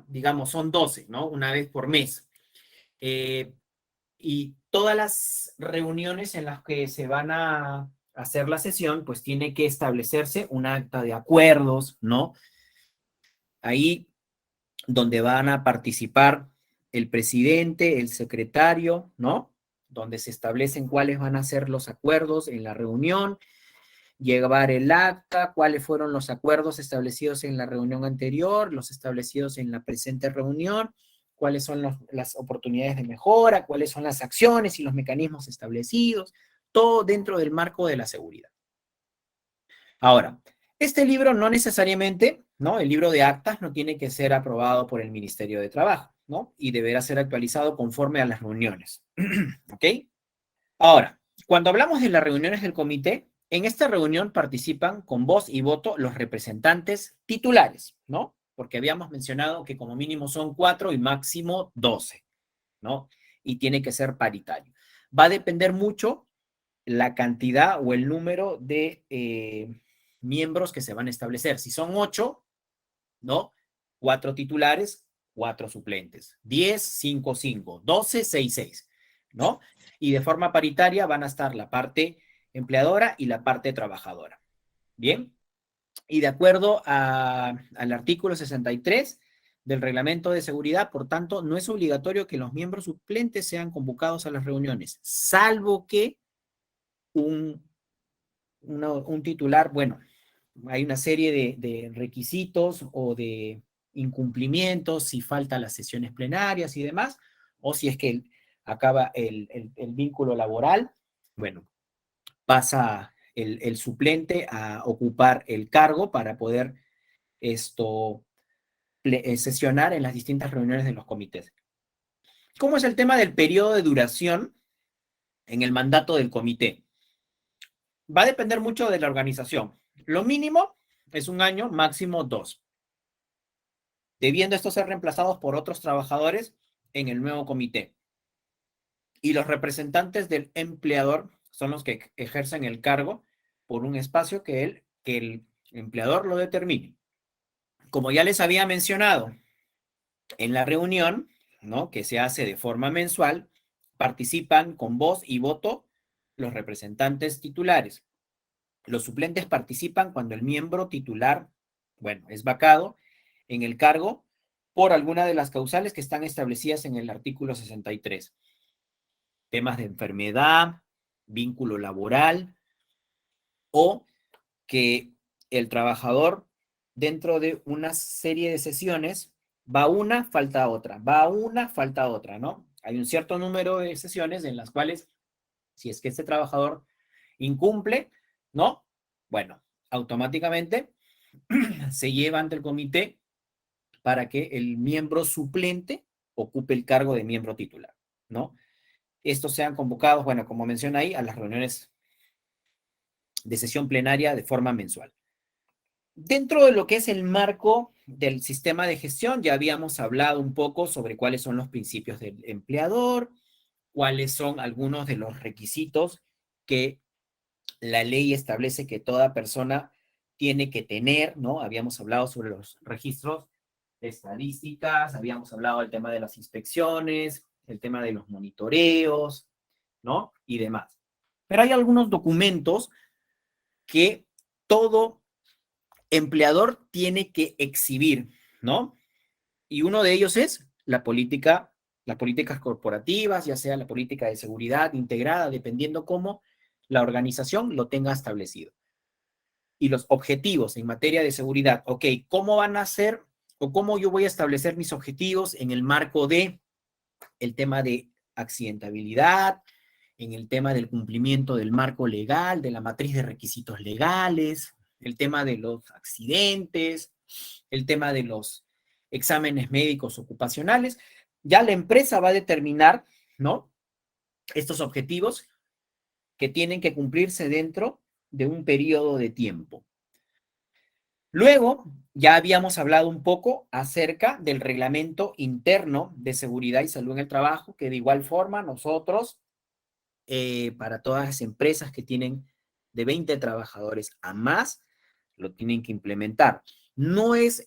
[SPEAKER 2] digamos, son 12, ¿no? Una vez por mes. Y todas las reuniones en las que se van a hacer la sesión, pues tiene que establecerse un acta de acuerdos, ¿no? Ahí donde van a participar el presidente, el secretario, ¿no? Donde se establecen cuáles van a ser los acuerdos en la reunión, llevar el acta, cuáles fueron los acuerdos establecidos en la reunión anterior, los establecidos en la presente reunión, cuáles son las oportunidades de mejora, cuáles son las acciones y los mecanismos establecidos, todo dentro del marco de la seguridad. Ahora, este libro no necesariamente, ¿no? El libro de actas no tiene que ser aprobado por el Ministerio de Trabajo, ¿no? Y deberá ser actualizado conforme a las reuniones, ¿ok? Ahora, cuando hablamos de las reuniones del comité, en esta reunión participan con voz y voto los representantes titulares, ¿no? Porque habíamos mencionado que como mínimo son 4 y máximo 12, ¿no? Y tiene que ser paritario. Va a depender mucho la cantidad o el número de miembros que se van a establecer. Si son 8, ¿no? 4 titulares, 4 suplentes. 10, 5, 5. 12, 6, 6, ¿no? Y de forma paritaria van a estar la parte empleadora y la parte trabajadora. Bien. Y de acuerdo al artículo 63 del reglamento de seguridad, por tanto, no es obligatorio que los miembros suplentes sean convocados a las reuniones, salvo que un titular, bueno, hay una serie de requisitos o de incumplimientos, si faltan las sesiones plenarias y demás, o si es que acaba el vínculo laboral, bueno, pasa el suplente a ocupar el cargo para poder sesionar en las distintas reuniones de los comités. ¿Cómo es el tema del periodo de duración en el mandato del comité? Va a depender mucho de la organización. Lo mínimo es 1 año, máximo 2, debiendo estos ser reemplazados por otros trabajadores en el nuevo comité. Y los representantes del empleador son los que ejercen el cargo por un espacio que el empleador lo determine. Como ya les había mencionado, en la reunión, ¿no?, que se hace de forma mensual, participan con voz y voto los representantes titulares. Los suplentes participan cuando el miembro titular, bueno, es vacado en el cargo por alguna de las causales que están establecidas en el artículo 63. Temas de enfermedad, vínculo laboral o que el trabajador dentro de una serie de sesiones va una, falta otra, va una, falta otra, ¿no? Hay un cierto número de sesiones en las cuales, si es que este trabajador incumple, ¿no? Bueno, automáticamente se lleva ante el comité para que el miembro suplente ocupe el cargo de miembro titular, ¿no? Estos sean convocados, bueno, como menciona ahí, a las reuniones de sesión plenaria de forma mensual. Dentro de lo que es el marco del sistema de gestión, ya habíamos hablado un poco sobre cuáles son los principios del empleador, cuáles son algunos de los requisitos que la ley establece que toda persona tiene que tener, ¿no? Habíamos hablado sobre los registros de estadísticas, habíamos hablado del tema de las inspecciones, el tema de los monitoreos, ¿no? Y demás. Pero hay algunos documentos que todo empleador tiene que exhibir, ¿no? Y uno de ellos es las políticas corporativas, ya sea la política de seguridad integrada, dependiendo cómo la organización lo tenga establecido. Y los objetivos en materia de seguridad, ok, ¿cómo van a ser o cómo yo voy a establecer mis objetivos en el marco de el tema de accidentabilidad, en el tema del cumplimiento del marco legal, de la matriz de requisitos legales, el tema de los accidentes, el tema de los exámenes médicos ocupacionales? Ya la empresa va a determinar, ¿no?, estos objetivos que tienen que cumplirse dentro de un periodo de tiempo. Luego, ya habíamos hablado un poco acerca del reglamento interno de seguridad y salud en el trabajo, que de igual forma nosotros, para todas las empresas que tienen de 20 trabajadores a más, lo tienen que implementar. No es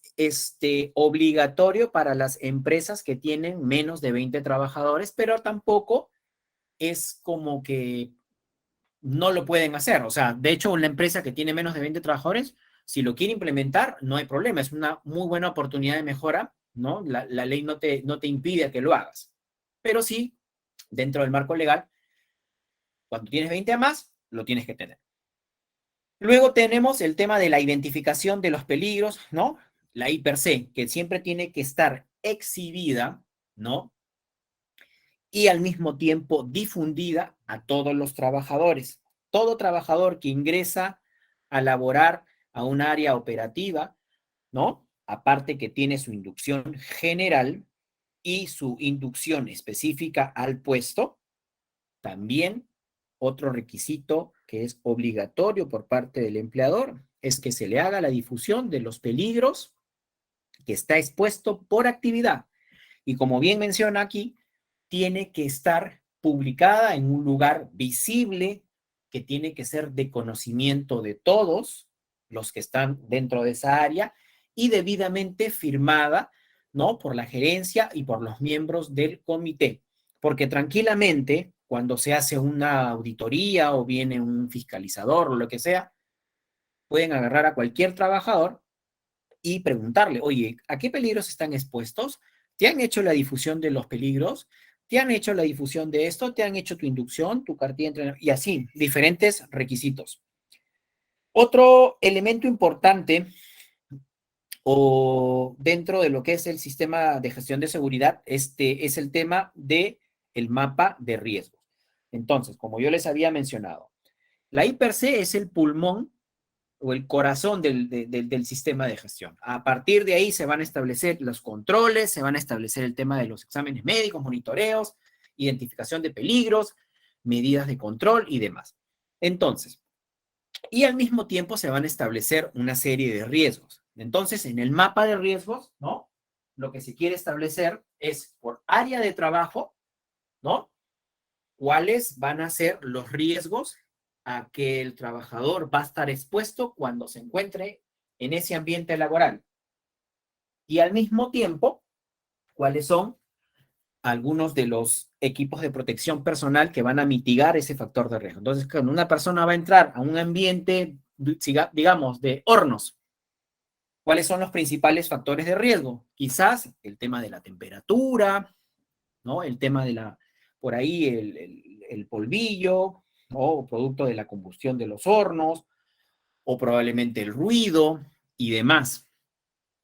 [SPEAKER 2] obligatorio para las empresas que tienen menos de 20 trabajadores, pero tampoco es como que no lo pueden hacer. O sea, de hecho, una empresa que tiene menos de 20 trabajadores, si lo quiere implementar, no hay problema. Es una muy buena oportunidad de mejora, ¿no? La ley no te impide que lo hagas. Pero sí, dentro del marco legal, cuando tienes 20 a más, lo tienes que tener. Luego tenemos el tema de la identificación de los peligros, ¿no? La I per se, que siempre tiene que estar exhibida, ¿no?, y al mismo tiempo difundida a todos los trabajadores. Todo trabajador que ingresa a laborar a un área operativa, ¿no?, aparte que tiene su inducción general y su inducción específica al puesto, también otro requisito que es obligatorio por parte del empleador es que se le haga la difusión de los peligros que está expuesto por actividad. Y como bien menciona aquí, tiene que estar publicada en un lugar visible, que tiene que ser de conocimiento de todos los que están dentro de esa área y debidamente firmada, ¿no?, por la gerencia y por los miembros del comité. Porque tranquilamente, cuando se hace una auditoría o viene un fiscalizador o lo que sea, pueden agarrar a cualquier trabajador y preguntarle, oye, ¿a qué peligros están expuestos? ¿Te han hecho la difusión de los peligros? ¿Te han hecho la difusión de esto? ¿Te han hecho tu inducción, tu cartilla de entrenamiento? Y así, diferentes requisitos. Otro elemento importante o dentro de lo que es el sistema de gestión de seguridad, es el tema de el mapa de riesgos. Entonces, como yo les había mencionado, la I per se es el pulmón o el corazón del sistema de gestión. A partir de ahí se van a establecer los controles, se van a establecer el tema de los exámenes médicos, monitoreos, identificación de peligros, medidas de control y demás. Entonces, y al mismo tiempo se van a establecer una serie de riesgos. Entonces, en el mapa de riesgos, ¿no? Lo que se quiere establecer es por área de trabajo, ¿no? ¿Cuáles van a ser los riesgos a que el trabajador va a estar expuesto cuando se encuentre en ese ambiente laboral? Y al mismo tiempo, ¿cuáles son algunos de los equipos de protección personal que van a mitigar ese factor de riesgo? Entonces, cuando una persona va a entrar a un ambiente, digamos, de hornos, ¿cuáles son los principales factores de riesgo? Quizás el tema de la temperatura, ¿no? El tema de por ahí el polvillo, ¿no? O producto de la combustión de los hornos, o probablemente el ruido y demás.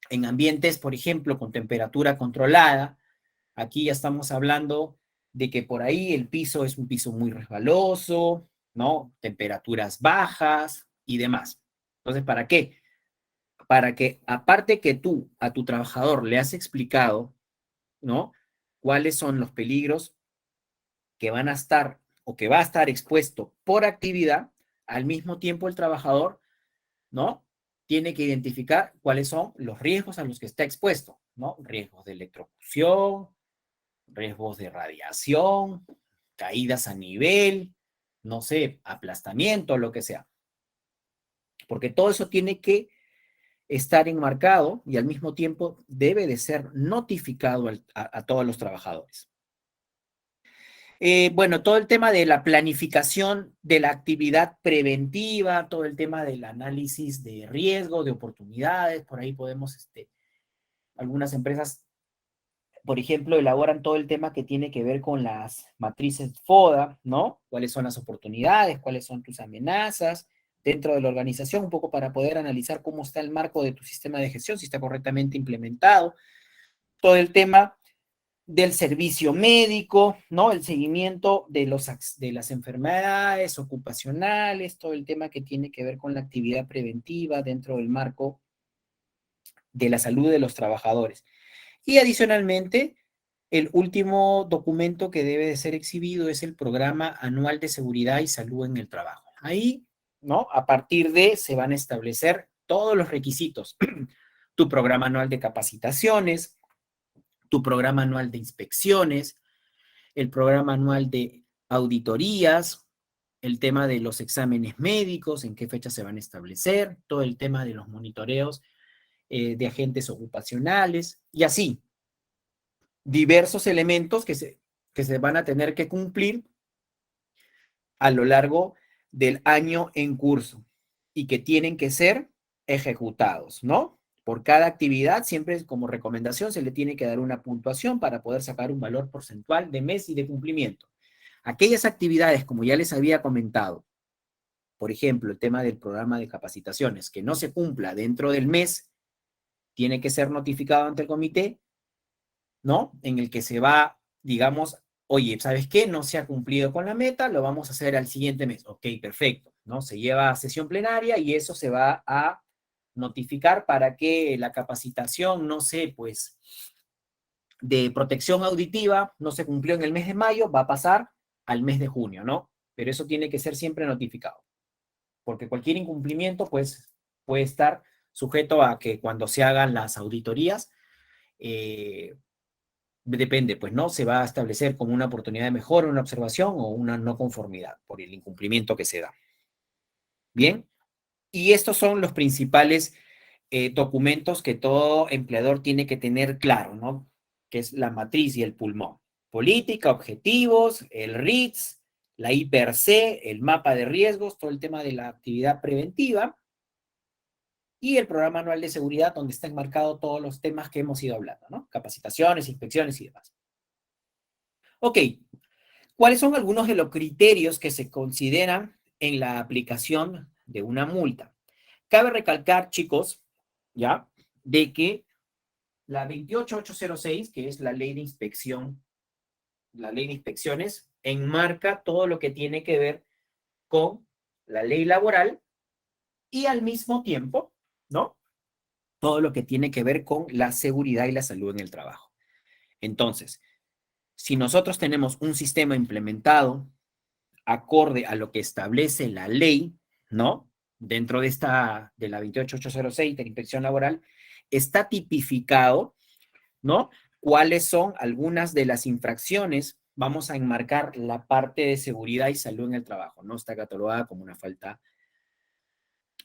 [SPEAKER 2] En ambientes, por ejemplo, con temperatura controlada, aquí ya estamos hablando de que por ahí el piso es un piso muy resbaloso, ¿no? Temperaturas bajas y demás. Entonces, ¿para qué? Para que, aparte que tú a tu trabajador le has explicado, ¿no? Cuáles son los peligros que van a estar o que va a estar expuesto por actividad, al mismo tiempo el trabajador, ¿no? Tiene que identificar cuáles son los riesgos a los que está expuesto, ¿no? Riesgos de electrocución, riesgos de radiación, caídas a nivel, no sé, aplastamiento, lo que sea. Porque todo eso tiene que estar enmarcado y al mismo tiempo debe de ser notificado a todos los trabajadores. Bueno, todo el tema de la planificación de la actividad preventiva, todo el tema del análisis de riesgo, de oportunidades, por ahí podemos, algunas empresas, por ejemplo, elaboran todo el tema que tiene que ver con las matrices FODA, ¿no? ¿Cuáles son las oportunidades? ¿Cuáles son tus amenazas dentro de la organización? Un poco para poder analizar cómo está el marco de tu sistema de gestión, si está correctamente implementado. Todo el tema del servicio médico, ¿no? El seguimiento de las enfermedades ocupacionales, todo el tema que tiene que ver con la actividad preventiva dentro del marco de la salud de los trabajadores. Y adicionalmente, el último documento que debe de ser exhibido es el Programa Anual de Seguridad y Salud en el Trabajo. Ahí, ¿no? A partir de se van a establecer todos los requisitos. Tu programa anual de capacitaciones, tu programa anual de inspecciones, el programa anual de auditorías, el tema de los exámenes médicos, en qué fecha se van a establecer, todo el tema de los monitoreos de agentes ocupacionales y así, diversos elementos que se van a tener que cumplir a lo largo del año en curso y que tienen que ser ejecutados, ¿no? Por cada actividad, siempre como recomendación, se le tiene que dar una puntuación para poder sacar un valor porcentual de mes y de cumplimiento. Aquellas actividades, como ya les había comentado, por ejemplo, el tema del programa de capacitaciones, que no se cumpla dentro del mes, tiene que ser notificado ante el comité, ¿no? En el que se va, digamos, oye, ¿sabes qué? No se ha cumplido con la meta, lo vamos a hacer al siguiente mes. Ok, perfecto, ¿no? Se lleva a sesión plenaria y eso se va a notificar para que la capacitación, no sé, pues, de protección auditiva no se cumplió en el mes de mayo, va a pasar al mes de junio, ¿no? Pero eso tiene que ser siempre notificado, porque cualquier incumplimiento, pues, puede estar sujeto a que cuando se hagan las auditorías, eh, depende, pues, ¿no? Se va a establecer como una oportunidad de mejora, una observación o una no conformidad por el incumplimiento que se da. Bien, y estos son los principales documentos que todo empleador tiene que tener claro, ¿no? Que es la matriz y el pulmón. Política, objetivos, el RITS, la I per se, el mapa de riesgos, todo el tema de la actividad preventiva y el programa anual de seguridad, donde está enmarcado todos los temas que hemos ido hablando, ¿no? Capacitaciones, inspecciones y demás. Ok, ¿cuáles son algunos de los criterios que se consideran en la aplicación de una multa? Cabe recalcar, chicos, ¿ya? De que la 28806, que es la ley de inspección, la ley de inspecciones, enmarca todo lo que tiene que ver con la ley laboral y al mismo tiempo, ¿no? Todo lo que tiene que ver con la seguridad y la salud en el trabajo. Entonces, si nosotros tenemos un sistema implementado acorde a lo que establece la ley, ¿no? Dentro de de la 28806 de la inspección laboral, está tipificado, ¿no? ¿Cuáles son algunas de las infracciones? Vamos a enmarcar la parte de seguridad y salud en el trabajo, ¿no? Está catalogada como una falta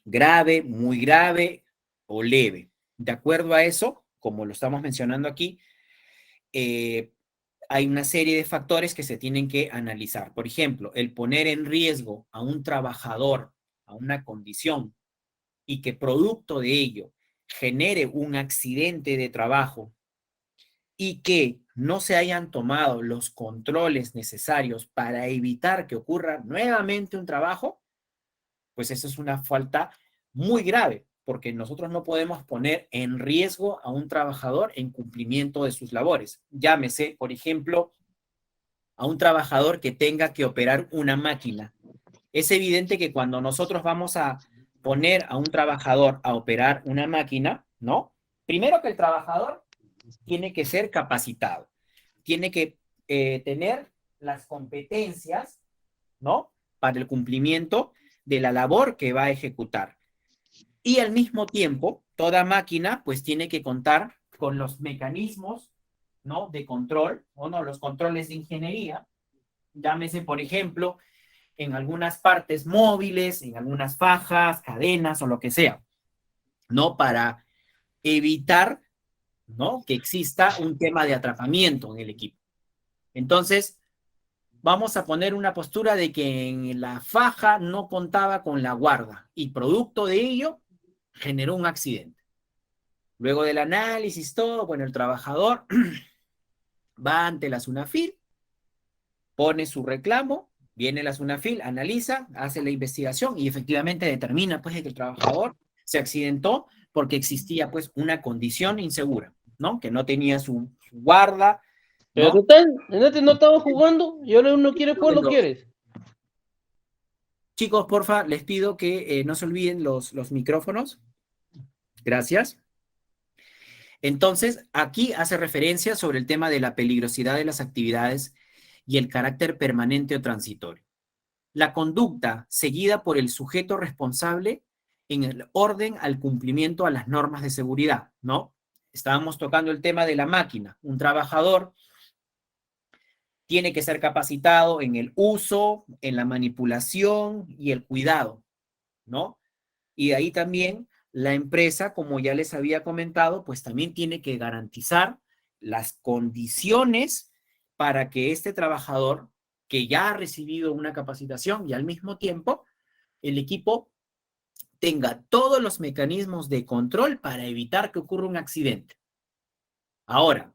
[SPEAKER 2] grave, muy grave o leve. De acuerdo a eso, como lo estamos mencionando aquí, hay una serie de factores que se tienen que analizar. Por ejemplo, el poner en riesgo a un trabajador a una condición y que producto de ello genere un accidente de trabajo y que no se hayan tomado los controles necesarios para evitar que ocurra nuevamente un trabajo, pues eso es una falta muy grave, porque nosotros no podemos poner en riesgo a un trabajador en cumplimiento de sus labores. Llámese, por ejemplo, a un trabajador que tenga que operar una máquina. Es evidente que cuando nosotros vamos a poner a un trabajador a operar una máquina, ¿no? Primero que el trabajador tiene que ser capacitado, tiene que tener las competencias, ¿no? Para el cumplimiento de la labor que va a ejecutar. Y al mismo tiempo, toda máquina pues tiene que contar con los mecanismos, ¿no? De control, o no, los controles de ingeniería, llámese, por ejemplo, en algunas partes móviles, en algunas fajas, cadenas o lo que sea, ¿no? Para evitar, ¿no? Que exista un tema de atrapamiento en el equipo. Entonces, vamos a poner una postura de que en la faja no contaba con la guarda y producto de ello generó un accidente. Luego del análisis, todo, bueno, el trabajador va ante la SUNAFIL, pone su reclamo, viene la SUNAFIL, analiza, hace la investigación y efectivamente determina pues que el trabajador se accidentó porque existía pues una condición insegura, ¿no? Que no tenía su guarda,
[SPEAKER 3] Pero
[SPEAKER 2] ¿no?
[SPEAKER 3] total, no estamos jugando y ahora uno quiere jugar, lo quieres.
[SPEAKER 2] Chicos, porfa, les pido que no se olviden los micrófonos. Gracias. Entonces, aquí hace referencia sobre el tema de la peligrosidad de las actividades y el carácter permanente o transitorio. La conducta seguida por el sujeto responsable en el orden al cumplimiento a las normas de seguridad, ¿no? Estábamos tocando el tema de la máquina. Un trabajador tiene que ser capacitado en el uso, en la manipulación y el cuidado, ¿no? Y de ahí también la empresa, como ya les había comentado, pues también tiene que garantizar las condiciones para que este trabajador que ya ha recibido una capacitación y al mismo tiempo el equipo tenga todos los mecanismos de control para evitar que ocurra un accidente. Ahora,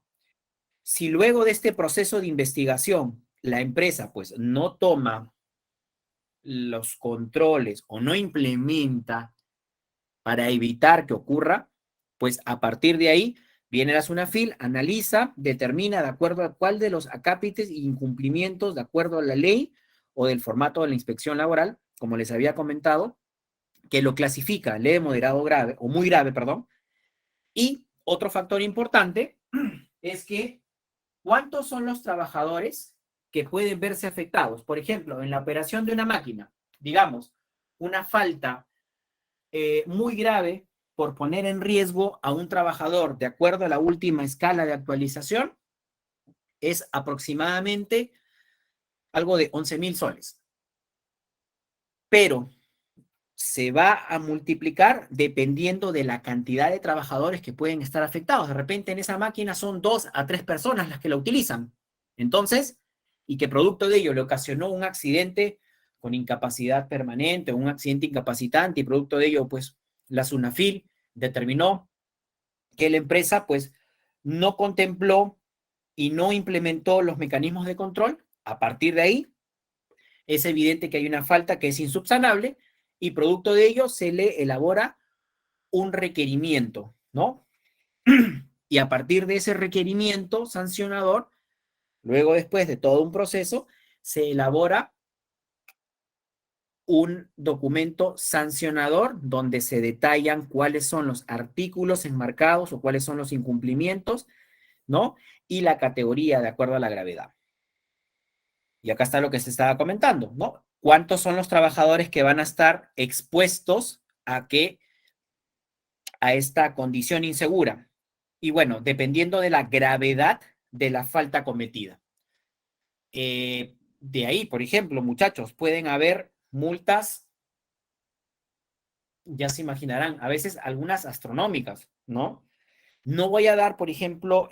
[SPEAKER 2] si luego de este proceso de investigación la empresa pues no toma los controles o no implementa para evitar que ocurra, pues a partir de ahí viene la SUNAFIL, analiza, determina de acuerdo a cuál de los acápites e incumplimientos de acuerdo a la ley o del formato de la inspección laboral, como les había comentado, que lo clasifica leve, moderado, grave, o muy grave, perdón. Y otro factor importante es que ¿cuántos son los trabajadores que pueden verse afectados? Por ejemplo, en la operación de una máquina, digamos, una falta muy grave por poner en riesgo a un trabajador de acuerdo a la última escala de actualización es aproximadamente algo de 11.000 soles. Pero se va a multiplicar dependiendo de la cantidad de trabajadores que pueden estar afectados. De repente en esa máquina son 2 a 3 personas las que la utilizan. Entonces, y que producto de ello le ocasionó un accidente con incapacidad permanente o un accidente incapacitante y producto de ello, pues la SUNAFIL determinó que la empresa pues no contempló y no implementó los mecanismos de control. A partir de ahí, es evidente que hay una falta que es insubsanable y producto de ello se le elabora un requerimiento, ¿no? Y a partir de ese requerimiento sancionador, luego después de todo un proceso, se elabora un documento sancionador donde se detallan cuáles son los artículos enmarcados o cuáles son los incumplimientos, ¿no? Y la categoría de acuerdo a la gravedad. Y acá está lo que se estaba comentando, ¿no? ¿Cuántos son los trabajadores que van a estar expuestos a esta condición insegura? Y bueno, dependiendo de la gravedad de la falta cometida. De ahí, por ejemplo, muchachos, pueden haber multas, ya se imaginarán, a veces algunas astronómicas, ¿no? No voy a dar, por ejemplo,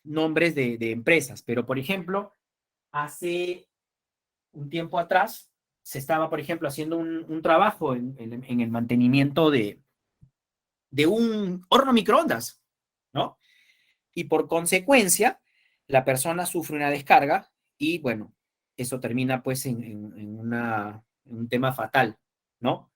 [SPEAKER 2] nombres de empresas, pero, por ejemplo, hace un tiempo atrás se estaba, por ejemplo, haciendo un trabajo en el mantenimiento de un horno microondas, ¿no? Y por consecuencia, la persona sufre una descarga y, bueno, eso termina pues en un tema fatal, ¿no?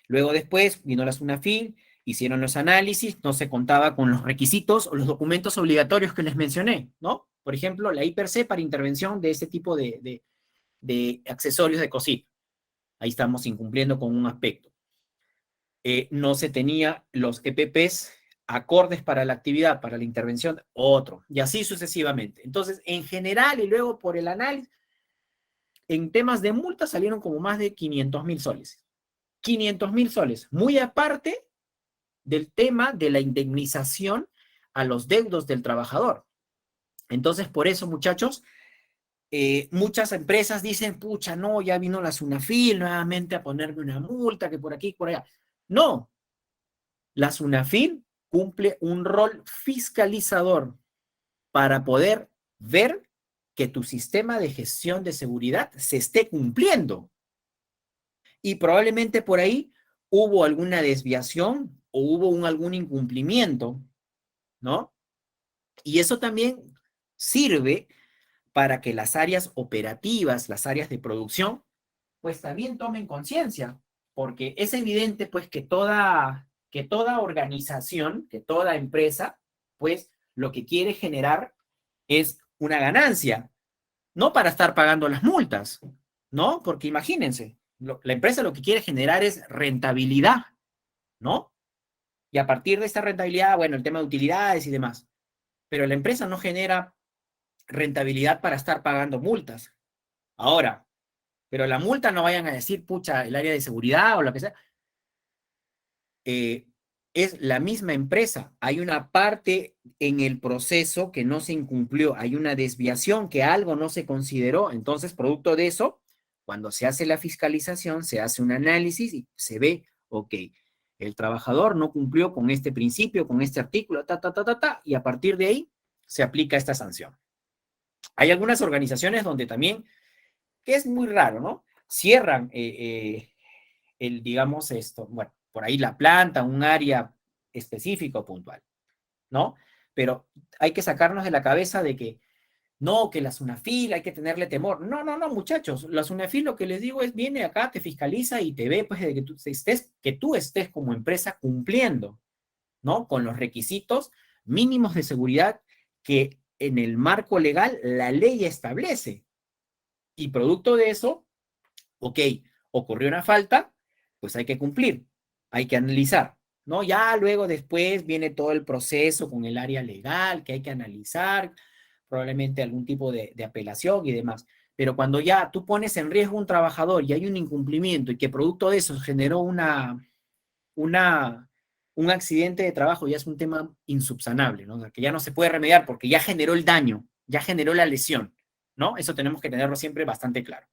[SPEAKER 2] Luego después vino la SUNAFIL, hicieron los análisis, no se contaba con los requisitos o los documentos obligatorios que les mencioné, ¿no? Por ejemplo, la I-Per-C para intervención de este tipo de accesorios de cocina. Ahí estamos incumpliendo con un aspecto. No se tenía los EPPs acordes para la actividad, para la intervención, otro, y así sucesivamente. Entonces, en general, y luego por el análisis, en temas de multa salieron como más de 500.000 soles. 500.000 soles, muy aparte del tema de la indemnización a los deudos del trabajador. Entonces, por eso, muchachos, muchas empresas dicen, pucha, no, ya vino la SUNAFIL nuevamente a ponerme una multa, que por aquí, por allá. No, la SUNAFIL cumple un rol fiscalizador para poder ver que tu sistema de gestión de seguridad se esté cumpliendo. Y probablemente por ahí hubo alguna desviación o hubo algún incumplimiento, ¿no? Y eso también sirve para que las áreas operativas, las áreas de producción, pues también tomen conciencia, porque es evidente pues que toda organización, que toda empresa, pues lo que quiere generar es una ganancia, no para estar pagando las multas, ¿no? Porque imagínense, la empresa lo que quiere generar es rentabilidad, ¿no? Y a partir de esta rentabilidad, bueno, el tema de utilidades y demás, pero la empresa no genera rentabilidad para estar pagando multas. Ahora, pero la multa no vayan a decir, pucha, el área de seguridad o lo que sea. Es la misma empresa. Hay una parte en el proceso que no se incumplió, hay una desviación, que algo no se consideró. Entonces, producto de eso, cuando se hace la fiscalización, se hace un análisis y se ve, ok, el trabajador no cumplió con este principio, con este artículo, y a partir de ahí se aplica esta sanción. Hay algunas organizaciones donde también, que es muy raro, ¿no? Cierran digamos esto, bueno, por ahí la planta, un área específica o puntual, ¿no? Pero hay que sacarnos de la cabeza de que no, que la SUNAFIL hay que tenerle temor. No, no, no, muchachos, la SUNAFIL lo que les digo es, viene acá, te fiscaliza y te ve, pues, de que tú estés como empresa cumpliendo, ¿no? Con los requisitos mínimos de seguridad que en el marco legal la ley establece. Y producto de eso, ok, ocurrió una falta, pues hay que cumplir, hay que analizar, ¿no? Ya luego después viene todo el proceso con el área legal que hay que analizar, probablemente algún tipo de apelación y demás. Pero cuando ya tú pones en riesgo un trabajador y hay un incumplimiento y que producto de eso generó una, un accidente de trabajo, ya es un tema insubsanable, ¿no? O sea, que ya no se puede remediar porque ya generó el daño, ya generó la lesión, ¿no? Eso tenemos que tenerlo siempre bastante claro.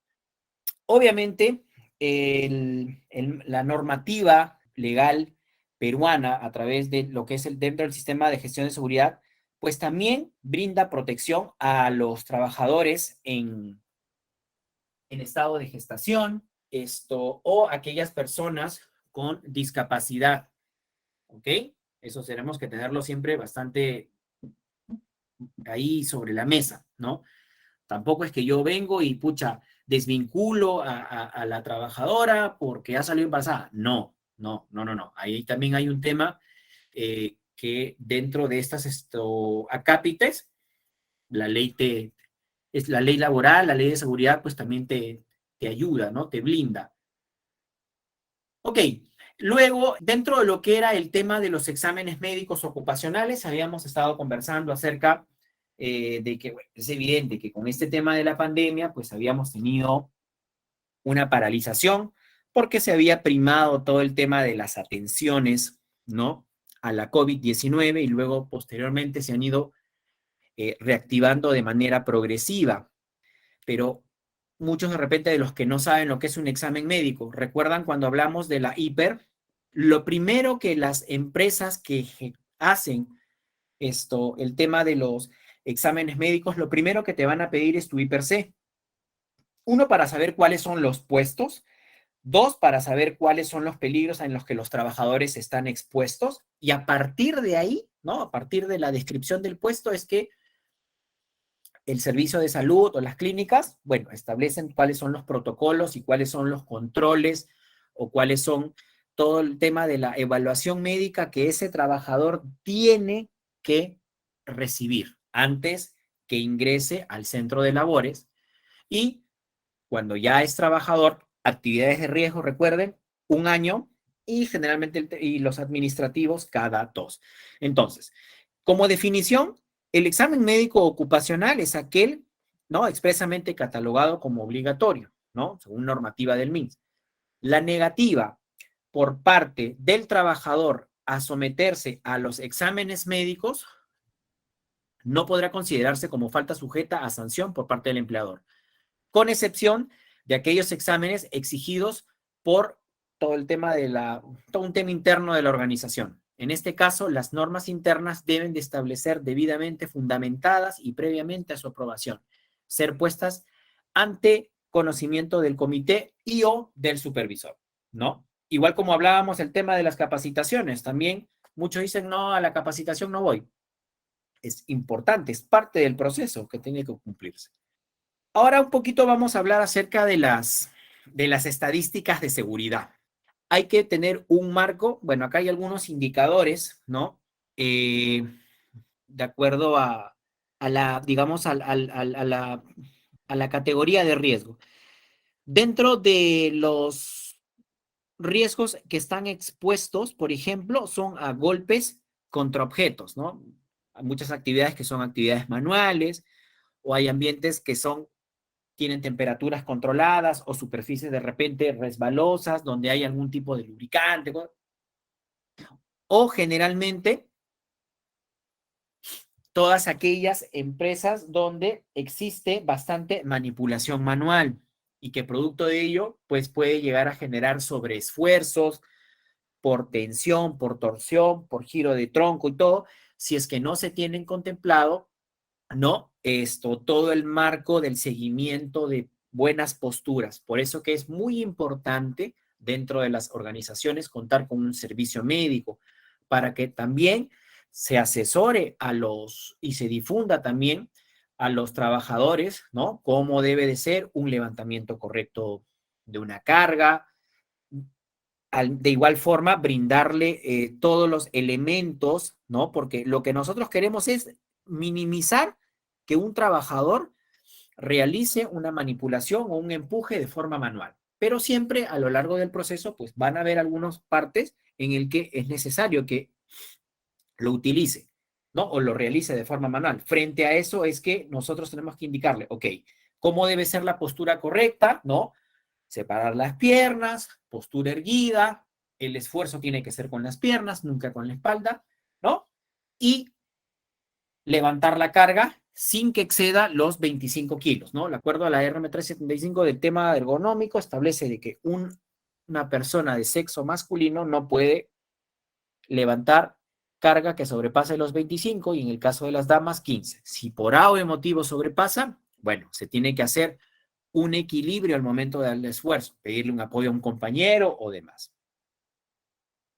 [SPEAKER 2] Obviamente, la normativa legal peruana a través de lo que es dentro del sistema de gestión de seguridad, pues también brinda protección a los trabajadores en estado de gestación, o aquellas personas con discapacidad, ¿ok? Eso tenemos que tenerlo siempre bastante ahí sobre la mesa, ¿no? Tampoco es que yo vengo y, pucha, desvinculo a la trabajadora porque ha salido embarazada. No, no, no, no, no. Ahí también hay un tema que dentro de estas acápites, la ley es la ley laboral, la ley de seguridad, pues también te ayuda, ¿no? Te blinda. Ok, luego, dentro de lo que era el tema de los exámenes médicos ocupacionales, habíamos estado conversando acerca de que, bueno, es evidente que con este tema de la pandemia, pues habíamos tenido una paralización porque se había primado todo el tema de las atenciones, ¿no? A la COVID-19 y luego posteriormente se han ido reactivando de manera progresiva. Pero muchos de repente de los que no saben lo que es un examen médico, recuerdan cuando hablamos de la hiper, lo primero que las empresas que hacen el tema de los exámenes médicos, lo primero que te van a pedir es tu hiper C. Uno, para saber cuáles son los puestos. Dos, para saber cuáles son los peligros en los que los trabajadores están expuestos. Y a partir de ahí, ¿no? A partir de la descripción del puesto es que el servicio de salud o las clínicas, bueno, establecen cuáles son los protocolos y cuáles son los controles o cuáles son todo el tema de la evaluación médica que ese trabajador tiene que recibir antes que ingrese al centro de labores. Y cuando ya es trabajador, actividades de riesgo, recuerden, 1 año y generalmente y los administrativos cada 2. Entonces, como definición, el examen médico ocupacional es aquel, ¿no? Expresamente catalogado como obligatorio, ¿no? Según normativa del MINS. La negativa por parte del trabajador a someterse a los exámenes médicos no podrá considerarse como falta sujeta a sanción por parte del empleador, con excepción de aquellos exámenes exigidos por todo el tema todo un tema interno de la organización. En este caso, las normas internas deben de establecer debidamente fundamentadas y previamente a su aprobación, ser puestas ante conocimiento del comité y o del supervisor, ¿no? Igual como hablábamos el tema de las capacitaciones, también muchos dicen, no, a la capacitación no voy. Es importante, es parte del proceso que tiene que cumplirse. Ahora un poquito vamos a hablar acerca de las estadísticas de seguridad. Hay que tener un marco, bueno, acá hay algunos indicadores, ¿no? De acuerdo digamos, a la categoría de riesgo. Dentro de los riesgos que están expuestos, por ejemplo, son a golpes contra objetos, ¿no? Hay muchas actividades que son actividades manuales o hay ambientes que tienen temperaturas controladas o superficies de repente resbalosas donde hay algún tipo de lubricante. O generalmente todas aquellas empresas donde existe bastante manipulación manual y que producto de ello pues puede llegar a generar sobreesfuerzos por tensión, por torsión, por giro de tronco y todo, si es que no se tienen contemplado, ¿no? Todo el marco del seguimiento de buenas posturas. Por eso que es muy importante dentro de las organizaciones contar con un servicio médico para que también se asesore y se difunda también a los trabajadores, ¿no? Cómo debe de ser un levantamiento correcto de una carga. De igual forma, brindarle todos los elementos, ¿no? Porque lo que nosotros queremos es minimizar que un trabajador realice una manipulación o un empuje de forma manual. Pero siempre a lo largo del proceso, pues van a haber algunas partes en el que es necesario que lo utilice, ¿no? O lo realice de forma manual. Frente a eso es que nosotros tenemos que indicarle, ok, ¿cómo debe ser la postura correcta, ¿no? Separar las piernas, postura erguida, el esfuerzo tiene que ser con las piernas, nunca con la espalda, ¿no? Y levantar la carga sin que exceda los 25 kilos, ¿no? De acuerdo a la RM375 del tema ergonómico, establece de que una persona de sexo masculino no puede levantar carga que sobrepase los 25 y en el caso de las damas 15. Si por A o de motivo sobrepasa, bueno, se tiene que hacer un equilibrio al momento del esfuerzo, pedirle un apoyo a un compañero o demás.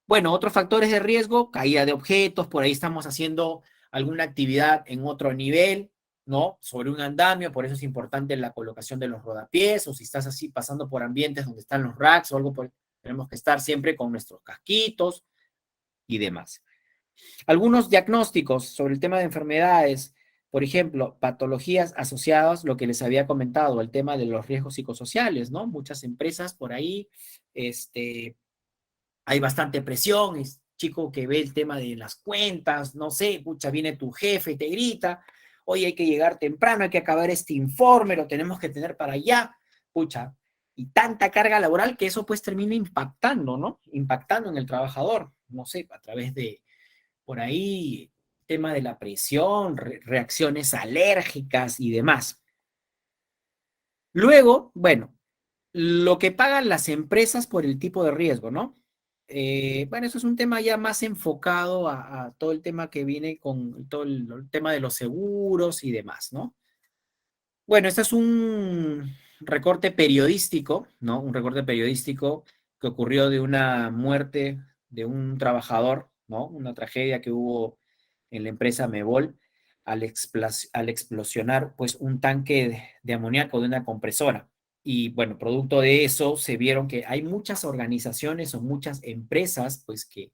[SPEAKER 2] Bueno, otros factores de riesgo, caída de objetos, por ahí estamos haciendo alguna actividad en otro nivel, ¿no? Sobre un andamio, por eso es importante la colocación de los rodapiés, o si estás así pasando por ambientes donde están los racks o algo, tenemos que estar siempre con nuestros casquitos y demás. Algunos diagnósticos sobre el tema de enfermedades, por ejemplo, patologías asociadas, lo que les había comentado, el tema de los riesgos psicosociales, ¿no? Muchas empresas por ahí, hay bastante presión, es chico que ve el tema de las cuentas, no sé, pucha, viene tu jefe y te grita, oye, hay que llegar temprano, hay que acabar este informe, lo tenemos que tener para allá, pucha, y tanta carga laboral que eso pues termina impactando, ¿no? Impactando en el trabajador, no sé, a través de, por ahí, tema de la presión, reacciones alérgicas y demás. Luego, bueno, lo que pagan las empresas por el tipo de riesgo, ¿no? Bueno, eso es un tema ya más enfocado a todo el tema que viene con todo el tema de los seguros y demás, ¿no? Bueno, este es un recorte periodístico, ¿no? Un recorte periodístico que ocurrió de una muerte de un trabajador, ¿no? Una tragedia que hubo en la empresa Mebol al explosionar, pues, un tanque de amoníaco de una compresora. Y bueno, producto de eso se vieron que hay muchas organizaciones o muchas empresas, pues, que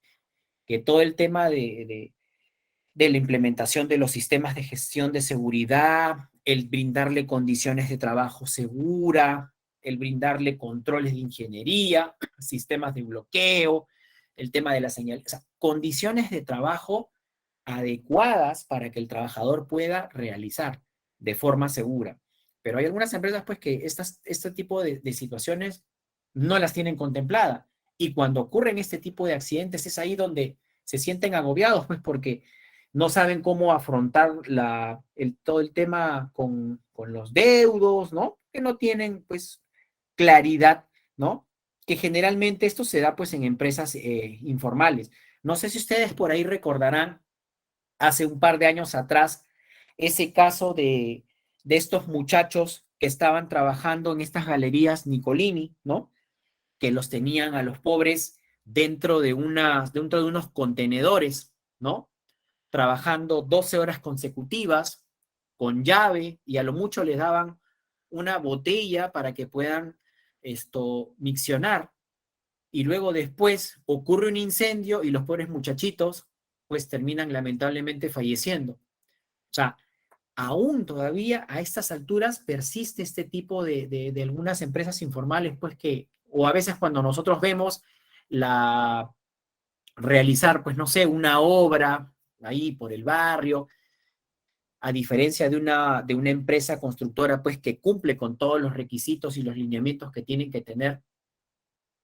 [SPEAKER 2] todo el tema de la implementación de los sistemas de gestión de seguridad, el brindarle condiciones de trabajo segura, el brindarle controles de ingeniería, sistemas de bloqueo, el tema de la señal, o sea, condiciones de trabajo adecuadas para que el trabajador pueda realizar de forma segura. Pero hay algunas empresas pues que este tipo de situaciones no las tienen contemplada. Y cuando ocurren este tipo de accidentes es ahí donde se sienten agobiados, pues porque no saben cómo afrontar todo el tema con los deudos, ¿no? Que no tienen pues claridad, ¿no? Que generalmente esto se da pues en empresas informales. No sé si ustedes por ahí recordarán hace un par de años atrás ese caso de estos muchachos que estaban trabajando en estas galerías Nicolini, ¿no? Que los tenían a los pobres dentro de unos contenedores, ¿no? Trabajando 12 horas consecutivas con llave y a lo mucho les daban una botella para que puedan miccionar y luego después ocurre un incendio y los pobres muchachitos pues terminan lamentablemente falleciendo. O sea, aún todavía a estas alturas persiste este tipo de algunas empresas informales, pues que, o a veces cuando nosotros vemos la realizar, pues no sé, una obra ahí por el barrio, a diferencia de una empresa constructora, pues que cumple con todos los requisitos y los lineamientos que tienen que tener,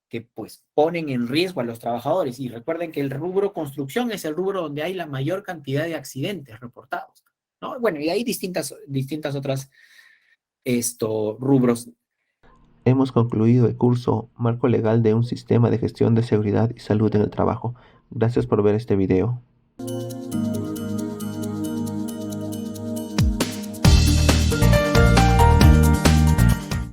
[SPEAKER 2] que pues ponen en riesgo a los trabajadores. Y recuerden que el rubro construcción es el rubro donde hay la mayor cantidad de accidentes reportados, ¿no? Bueno, y hay distintas otras rubros.
[SPEAKER 1] Hemos concluido el curso Marco Legal de un Sistema de Gestión de Seguridad y Salud en el Trabajo. Gracias por ver este video.